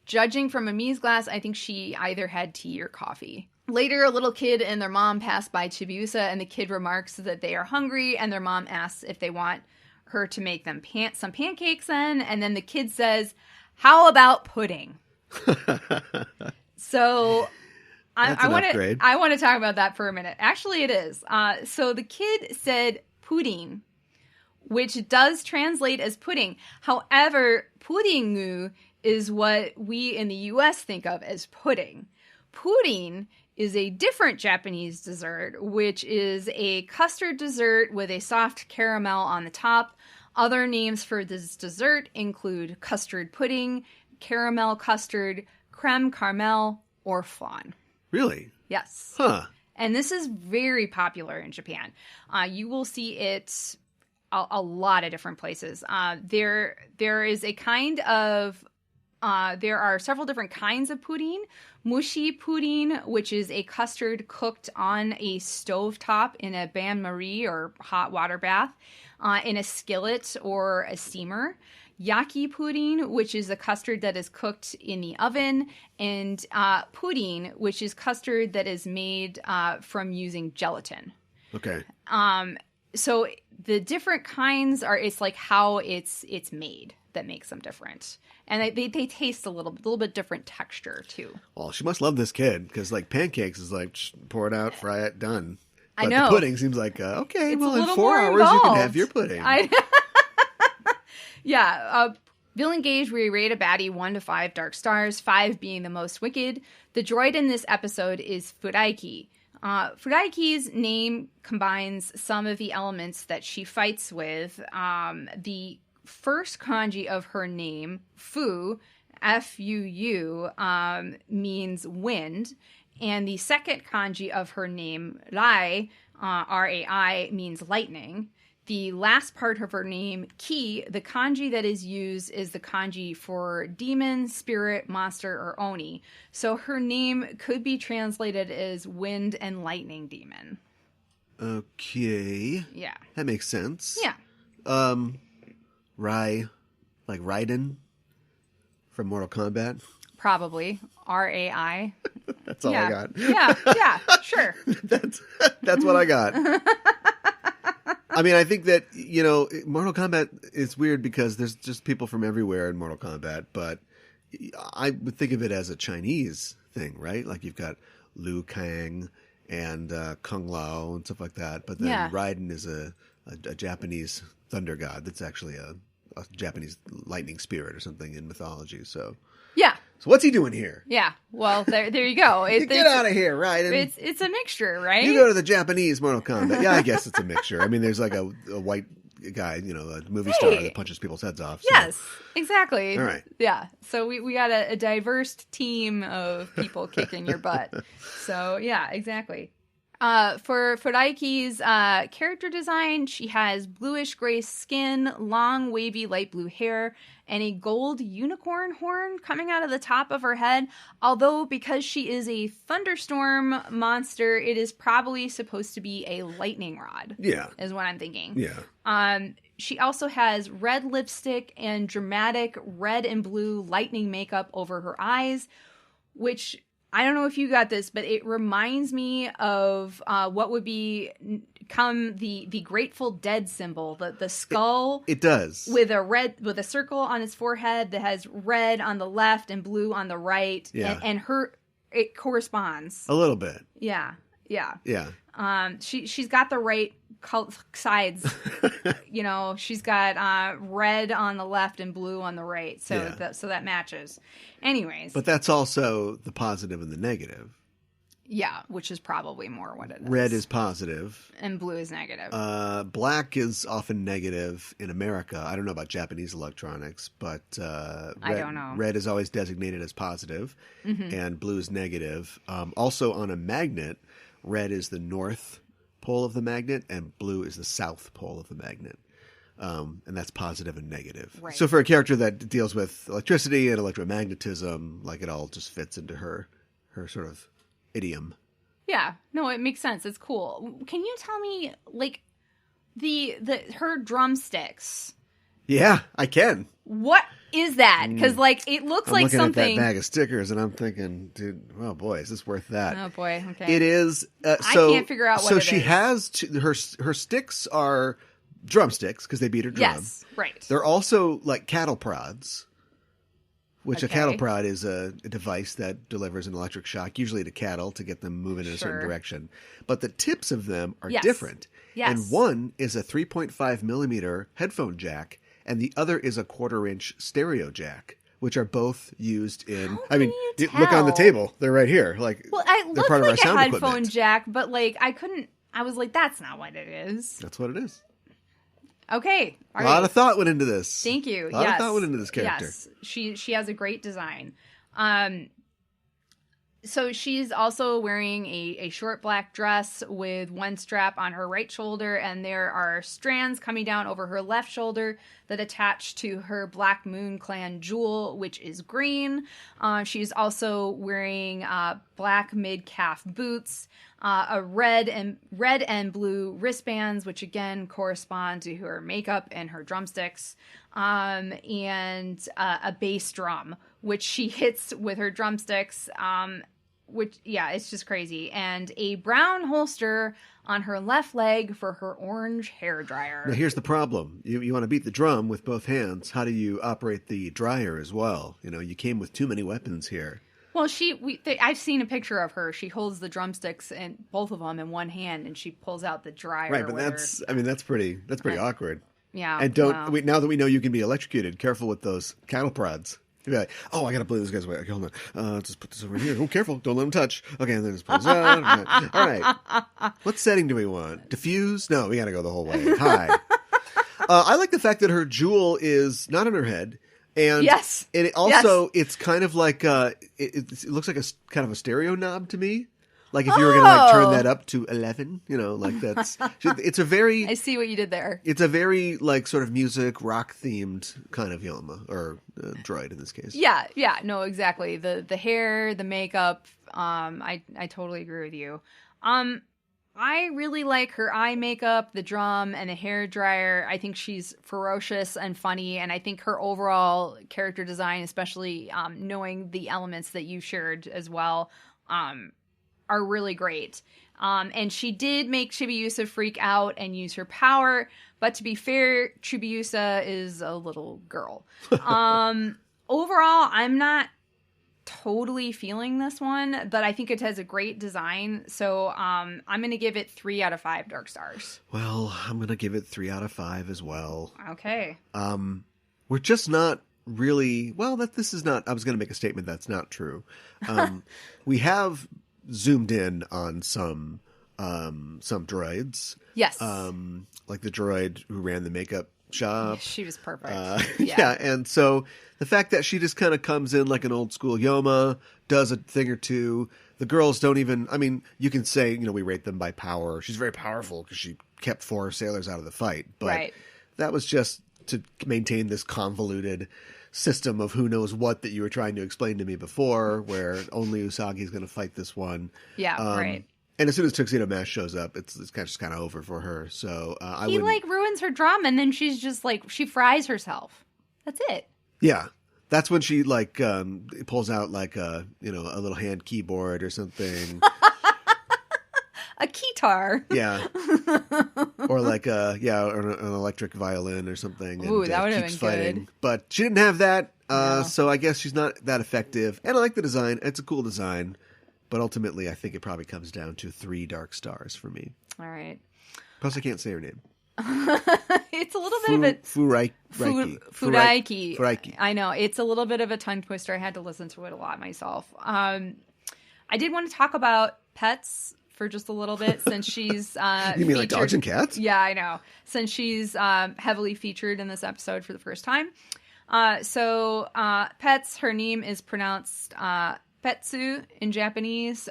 Judging from Ami's glass, I think she either had tea or coffee. Later, a little kid and their mom pass by Chibi-Usa, and the kid remarks that they are hungry, and their mom asks if they want her to make them some pancakes then, and then the kid says, "How about pudding?" So I want to talk about that for a minute. Actually, it is. So the kid said pudding, which does translate as pudding. However, puddingu is what we in the U.S. think of as pudding. Pudding is a different Japanese dessert, which is a custard dessert with a soft caramel on the top. Other names for this dessert include custard pudding, caramel custard, creme caramel, or flan. Really? Yes. Huh. And this is very popular in Japan. You will see it a lot of different places. There is a kind of... there are several different kinds of pudding. Mushi pudding, which is a custard cooked on a stovetop in a bain-marie or hot water bath, in a skillet or a steamer. Yaki pudding, which is a custard that is cooked in the oven, and pudding, which is custard that is made from using gelatin. Okay. So the different kinds it's like how it's made that makes them different. And they taste a little bit different texture, too. Well, she must love this kid, because, like, pancakes is like, pour it out, fry it, done. But I know. the pudding seems like, okay, it's well, in 4 hours involved. you can have your pudding. Yeah. Villain gauge, we rate a baddie 1 to 5 dark stars, 5 being the most wicked. The droid in this episode is Furaiki. Furaiki's name combines some of the elements that she fights with. The first kanji of her name, Fu, F-U-U, means wind. And the second kanji of her name, Rai, R-A-I, means lightning. The last part of her name, Ki, the kanji that is used is the kanji for demon, spirit, monster, or oni. So her name could be translated as wind and lightning demon. Okay. Yeah. That makes sense. Yeah. Rai, like Raiden from Mortal Kombat? Probably. R-A-I. That's all I got. Yeah, sure. That's what I got. I mean, I think that, Mortal Kombat is weird because there's just people from everywhere in Mortal Kombat, but I would think of it as a Chinese thing, right? Like you've got Liu Kang and Kung Lao and stuff like that, but then Raiden is a Japanese thunder god that's actually a Japanese lightning spirit or something in mythology, so... Yeah. So what's he doing here? Yeah. Well, there you go. Get out of here, right? It's a mixture, right? You go to the Japanese Mortal Kombat. Yeah, I guess it's a mixture. I mean, there's like a white guy, a movie star that punches people's heads off. So. Yes, exactly. All right. Yeah. So we got a diverse team of people kicking your butt. So yeah, exactly. For Furaiki's character design, she has bluish gray skin, long wavy light blue hair, and a gold unicorn horn coming out of the top of her head. Although, because she is a thunderstorm monster, it is probably supposed to be a lightning rod. Yeah. Is what I'm thinking. Yeah. She also has red lipstick and dramatic red and blue lightning makeup over her eyes, which... I don't know if you got this, but it reminds me of what would become the Grateful Dead symbol, the skull. It does. With a circle on its forehead that has red on the left and blue on the right. Yeah. And it corresponds. A little bit. Yeah. Yeah. Yeah. She's got the right sides. She's got red on the left and blue on the right. So that matches. Anyways. But that's also the positive and the negative. Yeah, which is probably more what it is. Red is positive. And blue is negative. Black is often negative in America. I don't know about Japanese electronics, but I don't know. Red is always designated as positive, and blue is negative. Also on a magnet, red is the north pole of the magnet, and blue is the south pole of the magnet. And that's positive and negative. Right. So for a character that deals with electricity and electromagnetism, like it all just fits into her sort of idiom. Yeah. No, it makes sense. It's cool. Can you tell me, like, her drumsticks? Yeah, I can. What is that? Because, like, it looks like something. I'm looking at that bag of stickers, and I'm thinking, dude, oh boy, is this worth that? Oh boy, okay. It is. I can't figure out what it is. So she has her sticks are drumsticks because they beat her drum. Yes, right. They're also like cattle prods, which a cattle prod is a device that delivers an electric shock, usually to cattle, to get them moving in a certain direction. But the tips of them are different. Yes. And one is a 3.5 millimeter headphone jack, and the other is a 1/4-inch stereo jack, which are both used in. Look on the table; they're right here. Like, well, I look part like of our sound a headphone equipment. jack, but like I couldn't. I was like, that's not what it is. That's what it is. Okay, a lot of thought went into this. Thank you. A lot of thought went into this character. Yes, she has a great design. So she's also wearing a short black dress with one strap on her right shoulder, and there are strands coming down over her left shoulder that attach to her Black Moon Clan jewel, which is green. She's also wearing black mid-calf boots, a red and blue wristbands, which again correspond to her makeup and her drumsticks, and a bass drum, which she hits with her drumsticks. It's just crazy. And a brown holster on her left leg for her orange hairdryer. Now, here's the problem. You want to beat the drum with both hands. How do you operate the dryer as well? You came with too many weapons here. Well, I've seen a picture of her. She holds the drumsticks and both of them in one hand, and she pulls out the dryer. Right, but that's pretty awkward. Yeah. And now that we know you can be electrocuted, careful with those cattle prods. You'd be like, oh, I got to blow this guy's away. Okay, hold on. Just put this over here. Oh, careful. Don't let him touch. Okay, and then just put this out. All right. What setting do we want? Diffuse? No, we got to go the whole way. High. I like the fact that her jewel is not on her head. And it also, it's kind of like, it looks like a kind of a stereo knob to me. Like if you were going to turn that up to 11, like that's, it's a very... I see what you did there. It's a very like sort of music, rock themed kind of Yoma, or droid in this case. Yeah, no, exactly. The hair, the makeup, I totally agree with you. I really like her eye makeup, the drum, and the hair dryer. I think she's ferocious and funny, and I think her overall character design, especially knowing the elements that you shared as well, are really great. And she did make Chibi-Usa freak out and use her power, but to be fair, Chibi-Usa is a little girl. Overall, I'm not totally feeling this one, but I think it has a great design. So I'm going to give it 3 out of 5 dark stars. Well, I'm going to give it 3 out of 5 as well. Okay. We're just not really, this is not, I was going to make a statement that's not true. We have zoomed in on some droids. Yes. Like the droid who ran the makeup shop. She was perfect. Yeah. And so the fact that she just kind of comes in like an old school Yoma, does a thing or two. The girls don't even, you can say, we rate them by power. She's very powerful because she kept 4 sailors out of the fight. But that was just to maintain this convoluted system of who knows what that you were trying to explain to me before, where only Usagi's going to fight this one. Yeah, right. And as soon as Tuxedo Mask shows up, it's kind of over for her. So he ruins her drum, and then she's just she fries herself. That's it. Yeah, that's when she pulls out a little hand keyboard or something. A keytar. Yeah. Or or an electric violin or something. Ooh, that would have been fighting. good. But she didn't have that, so I guess she's not that effective. And I like the design. It's a cool design. But ultimately, I think it probably comes down to 3 dark stars for me. All right. Plus, I can't say her name. It's a little bit of a... Furaiki. I know. It's a little bit of a tongue twister. I had to listen to it a lot myself. I did want to talk about pets for just a little bit since she's You mean like dogs and cats? Yeah, I know. Since she's heavily featured in this episode for the first time. So Pets, her name is pronounced Petsu in Japanese,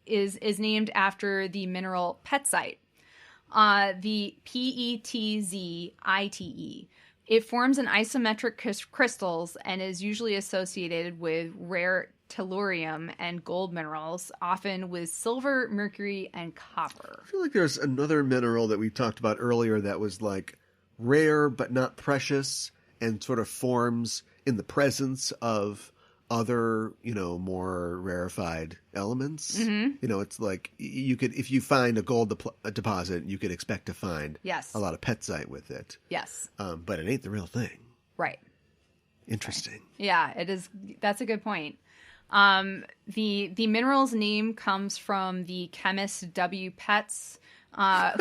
is named after the mineral petsite. the PETZITE. It forms an isometric crystals and is usually associated with rare tellurium and gold minerals, often with silver, mercury, and copper. I feel like there's another mineral that we talked about earlier that was like rare but not precious and sort of forms in the presence of other, more rarefied elements. Mm-hmm. It's like you could, if you find a gold deposit, you could expect to find yes. a lot of petsite with it. Yes. But it ain't the real thing. Right. Interesting. Right. Yeah, it is. That's a good point. The mineral's name comes from the chemist W. Petz,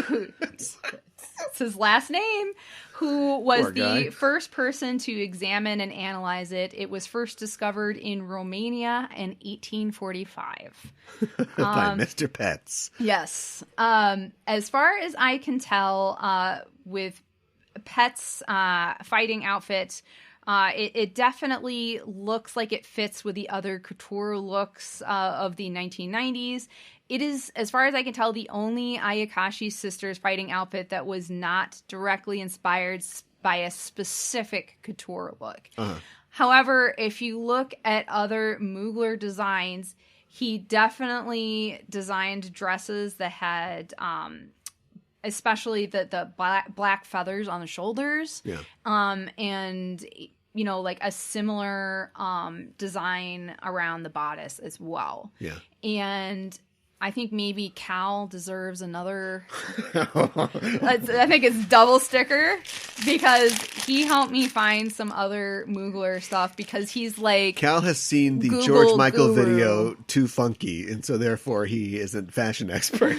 who it's his last name, who was the first person to examine and analyze it. It was first discovered in Romania in 1845. By Mr. Petz. Yes. As far as I can tell, with Petz' fighting outfit, it definitely looks like it fits with the other couture looks of the 1990s. It is, as far as I can tell, the only Ayakashi sisters fighting outfit that was not directly inspired by a specific couture look. Uh-huh. However, if you look at other Mugler designs, he definitely designed dresses that had... especially the black feathers on the shoulders. Yeah. And, like a similar design around the bodice as well. Yeah. And I think maybe Cal deserves another... I think it's double sticker because he helped me find some other Mugler stuff because he's like... Cal has seen the Google George Michael guru. video Too Funky, and so therefore he isn't fashion expert.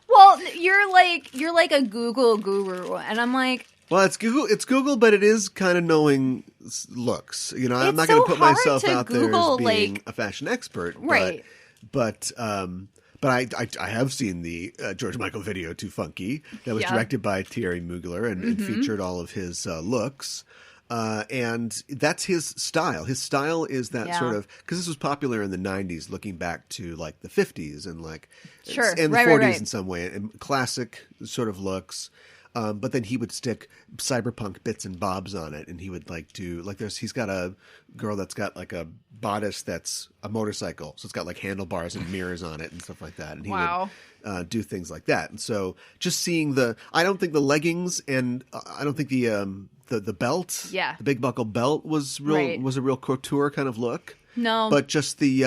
Well, you're like a Google guru, and I'm like... Well, it's Google, but it is kind of knowing looks. I'm not so going to put hard myself to out Google, there as being a fashion expert. Right. But I have seen the George Michael video Too Funky that was directed by Thierry Mugler and featured all of his looks. And that's his style. His style is that sort of, because this was popular in the 90s, looking back to like the 50s and like, and the 40s in some way, and classic sort of looks. But then he would stick cyberpunk bits and bobs on it, and he would like do like he's got a girl that's got like a bodice that's a motorcycle, so it's got like handlebars and mirrors on it and stuff like that, and he would do things like that. And so just seeing I don't think the leggings and I don't think the belt, the big buckle belt was a real couture kind of look. No, but just the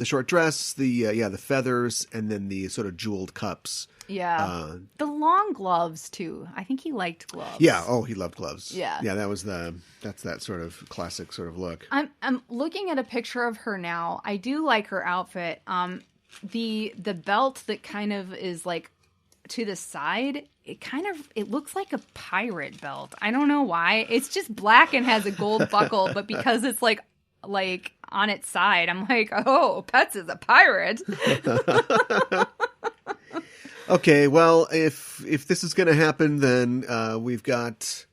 short dress, the feathers, and then the sort of jeweled cups. Yeah, the long gloves too. I think he liked gloves. Yeah. Oh, he loved gloves. Yeah. Yeah. That's that sort of classic sort of look. I'm looking at a picture of her now. I do like her outfit. The belt that kind of is like to the side. It looks like a pirate belt. I don't know why. It's just black and has a gold buckle, but because it's like on its side, I'm like, oh, Petz is a pirate. Okay, well, if this is going to happen, then we've got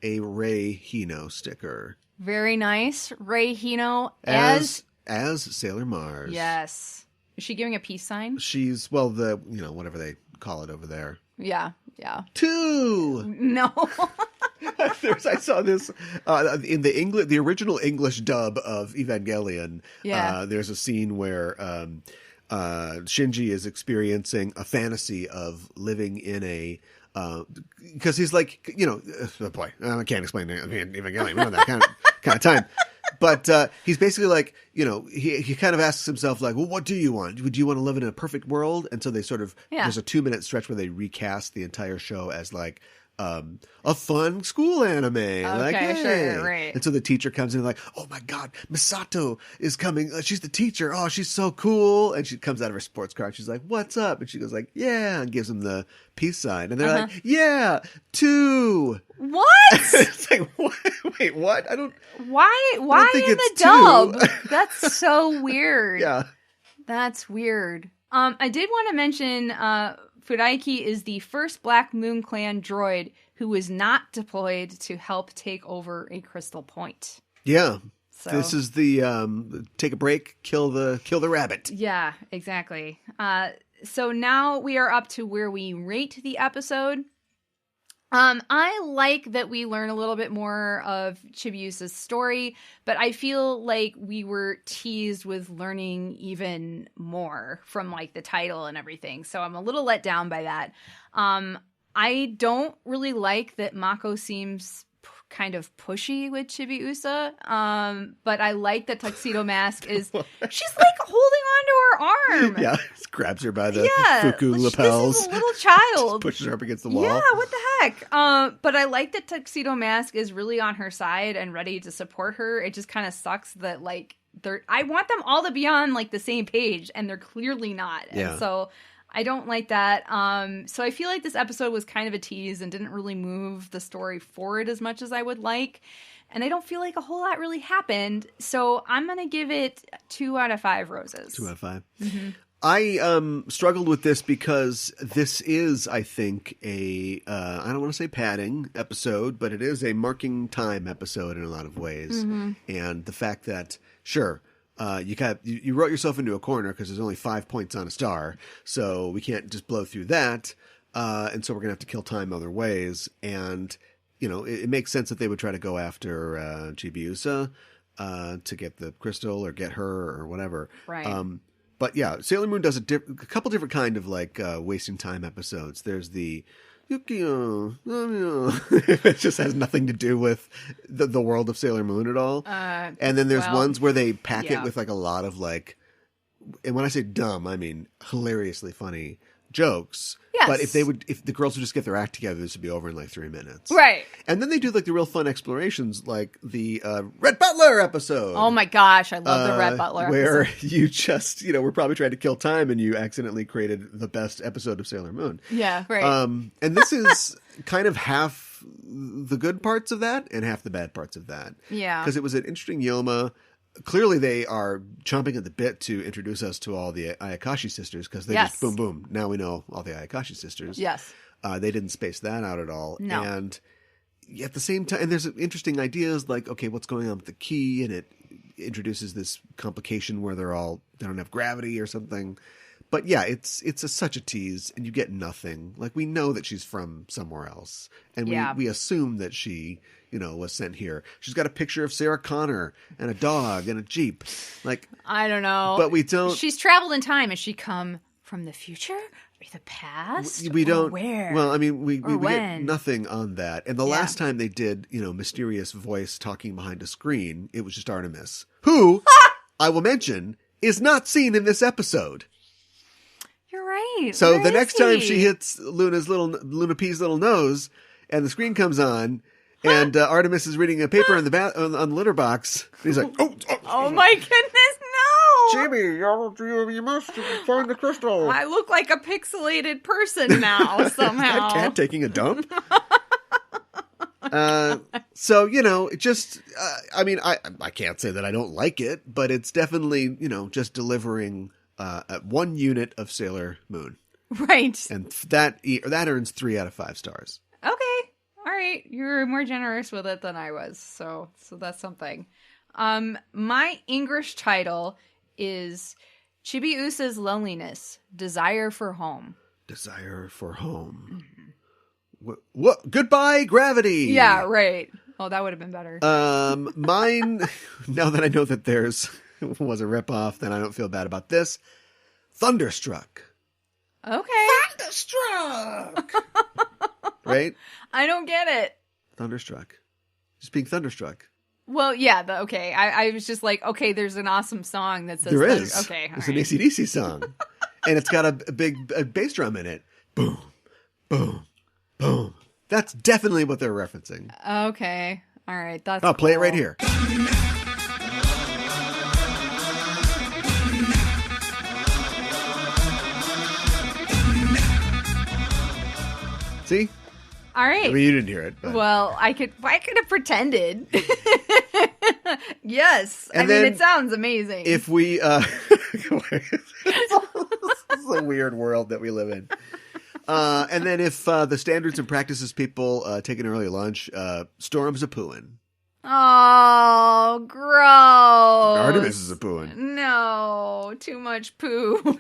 a Rei Hino sticker. Very nice. Rei Hino as Sailor Mars. Yes. Is she giving a peace sign? She's, well, whatever they call it over there. Yeah, yeah. 2! No. I saw this in the original English dub of Evangelion. Yeah. There's a scene where Shinji is experiencing a fantasy of living in a because he's like, oh boy, I can't explain it. I mean, Evangelion, we know that kind of time. But he's basically like, he kind of asks himself like, well, what do you want? Would you want to live in a perfect world? And so they sort of, there's a 2-minute stretch where they recast the entire show as like, a fun school anime. Okay, like, hey. sure, right. And so the teacher comes in like, oh my God, Misato is coming. She's the teacher. Oh, she's so cool. And she comes out of her sports car and she's like, what's up? And she goes like, yeah, and gives him the peace sign. And they're like, yeah, 2. What? It's like, what? Wait, what? Why think in the it's dub? 2. That's so weird. Yeah. That's weird. I did want to mention, Fudaiki is the first Black Moon Clan droid who was not deployed to help take over a crystal point. Yeah. So, this is the take a break, kill the rabbit. Yeah, exactly. So now we are up to where we rate the episode. I like that we learn a little bit more of Chibi-Usa's story, but I feel like we were teased with learning even more from like the title and everything. So I'm a little let down by that. I don't really like that Mako seems kind of pushy with Chibi-Usa, but I like that Tuxedo Mask is she's like holding onto her arm. Yeah, grabs her by the fuku lapels. This is a little child. Pushes her up against the wall. Yeah, what the heck? But I like that Tuxedo Mask is really on her side and ready to support her. It just kind of sucks that like I want them all to be on like the same page, and they're clearly not. Yeah. And so I don't like that. So I feel like this episode was kind of a tease and didn't really move the story forward as much as I would like. And I don't feel like a whole lot really happened. So I'm going to give it 2 out of 5 roses. 2 out of 5. Mm-hmm. I struggled with this because this is, I think, I don't want to say padding episode, but it is a marking time episode in a lot of ways. Mm-hmm. And the fact that, sure, you wrote yourself into a corner because there's only 5 points on a star, so we can't just blow through that. And so we're going to have to kill time other ways. And, you know, it makes sense that they would try to go after Chibi-Usa to get the crystal or get her or whatever. Right. But yeah, Sailor Moon does a couple different kind of like wasting time episodes. There's the Yukio, it just has nothing to do with the world of Sailor Moon at all. And then there's ones where they pack it with like a lot of like, and when I say dumb, I mean hilariously funny jokes. Yes. But if the girls would just get their act together, this would be over in like 3 minutes. Right. And then they do like the real fun explorations, like the Red Butler episode. Oh my gosh, I love the Red Butler where episode. you just, we're probably trying to kill time and you accidentally created the best episode of Sailor Moon. Yeah, right. And this is kind of half the good parts of that and half the bad parts of that. Yeah. Because it was an interesting Yoma. Clearly they are chomping at the bit to introduce us to all the Ayakashi sisters because they just boom, boom. Now we know all the Ayakashi sisters. Yes. They didn't space that out at all. No. And at the same time, and there's interesting ideas like, okay, what's going on with the key? And it introduces this complication where they don't have gravity or something. But yeah, it's such a tease and you get nothing. Like we know that she's from somewhere else. And we assume that she, was sent here. She's got a picture of Sarah Connor and a dog and a Jeep. Like, I don't know. But we don't. She's traveled in time. Has she come from the future or the past? We don't. Or where? Well, I mean, we get when? nothing on that. And the last time they did, mysterious voice talking behind a screen, it was just Artemis, who I will mention is not seen in this episode. You're right. So Where the is next time he? she hits Luna P's little nose, and the screen comes on, and Artemis is reading a paper on the litter box, and he's like, "Oh my goodness, no! Chibi, you must find the crystal." I look like a pixelated person now somehow. That cat taking a dump. So just I mean, I can't say that I don't like it, but it's definitely just delivering one unit of Sailor Moon, right? And that earns 3 out of 5 stars. Okay. All right, you're more generous with it than I was, so that's something. My English title is Chibi-Usa's Loneliness, Desire for Home. Desire for Home. Mm-hmm. What? Goodbye, Gravity. Yeah, right. Oh, that would have been better. Mine. Now that I know that theirs was a ripoff, then I don't feel bad about this. Thunderstruck. Okay. Thunderstruck. Right? I don't get it. Thunderstruck. Just being thunderstruck. Well, yeah, okay. I was just like, okay, there's an awesome song that says... There is. Okay, it's an AC/DC song. And it's got a big bass drum in it. Boom, boom, boom. That's definitely what they're referencing. Okay. All right. That's I'll play it right here. See? All right. I mean, you didn't hear it. But. Well, I could have pretended. Yes. And I mean, it sounds amazing. If we, this is a weird world that we live in. And then if the standards and practices people take an early lunch, Storm's a pooin'. Oh, gross. Artemis is a pooin'. No, too much poo.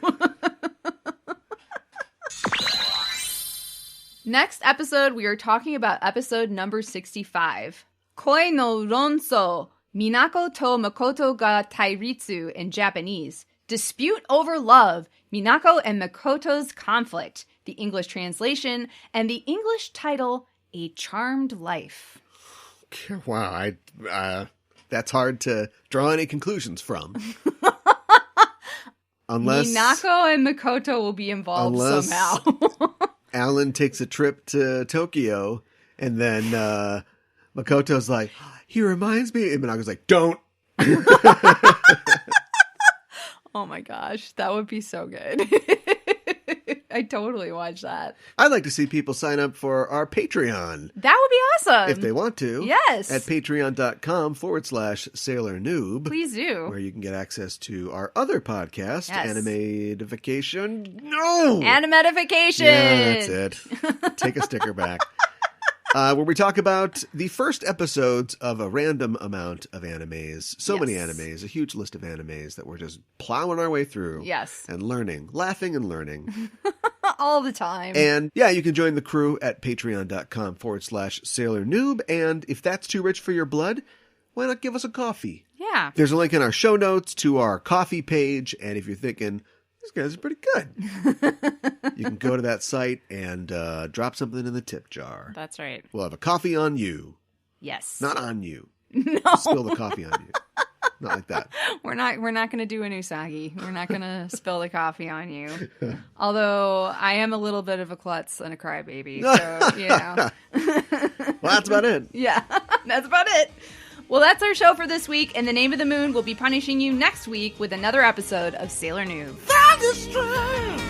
Next episode, we are talking about episode number 65. Koi no ronso, Minako to Makoto ga tairitsu in Japanese. Dispute over love, Minako and Makoto's conflict. The English translation, and the English title, A Charmed Life. Wow, that's hard to draw any conclusions from. Unless Minako and Makoto will be involved somehow. Alan takes a trip to Tokyo, and then Makoto's like, he reminds me, and Minako's like, don't. Oh my gosh, that would be so good. I totally watch that. I'd like to see people sign up for our Patreon. That would be awesome. If they want to. Yes. At patreon.com/Sailor Noob. Please do. Where you can get access to our other podcast, yes. Animedification. No! Animedification! Yeah, that's it. Take a sticker back. Where we talk about the first episodes of a random amount of animes. So many animes, a huge list of animes that we're just plowing our way through. Yes. And learning, laughing and learning. All the time. And yeah, you can join the crew at patreon.com/Sailor Noob. And if that's too rich for your blood, why not give us a coffee? Yeah. There's a link in our show notes to our coffee page. And if you're thinking, these guys are pretty good, you can go to that site and drop something in the tip jar. That's right. We'll have a coffee on you. Yes. Not on you. No. Spill the coffee on you. Not like that. We're not going to do an Usagi. We're not going to spill the coffee on you. Although I am a little bit of a klutz and a crybaby. So, you know. Well, that's about it. Yeah, that's about it. Well, that's our show for this week, and the Name of the Moon will be punishing you next week with another episode of Sailor Noob. That is strange.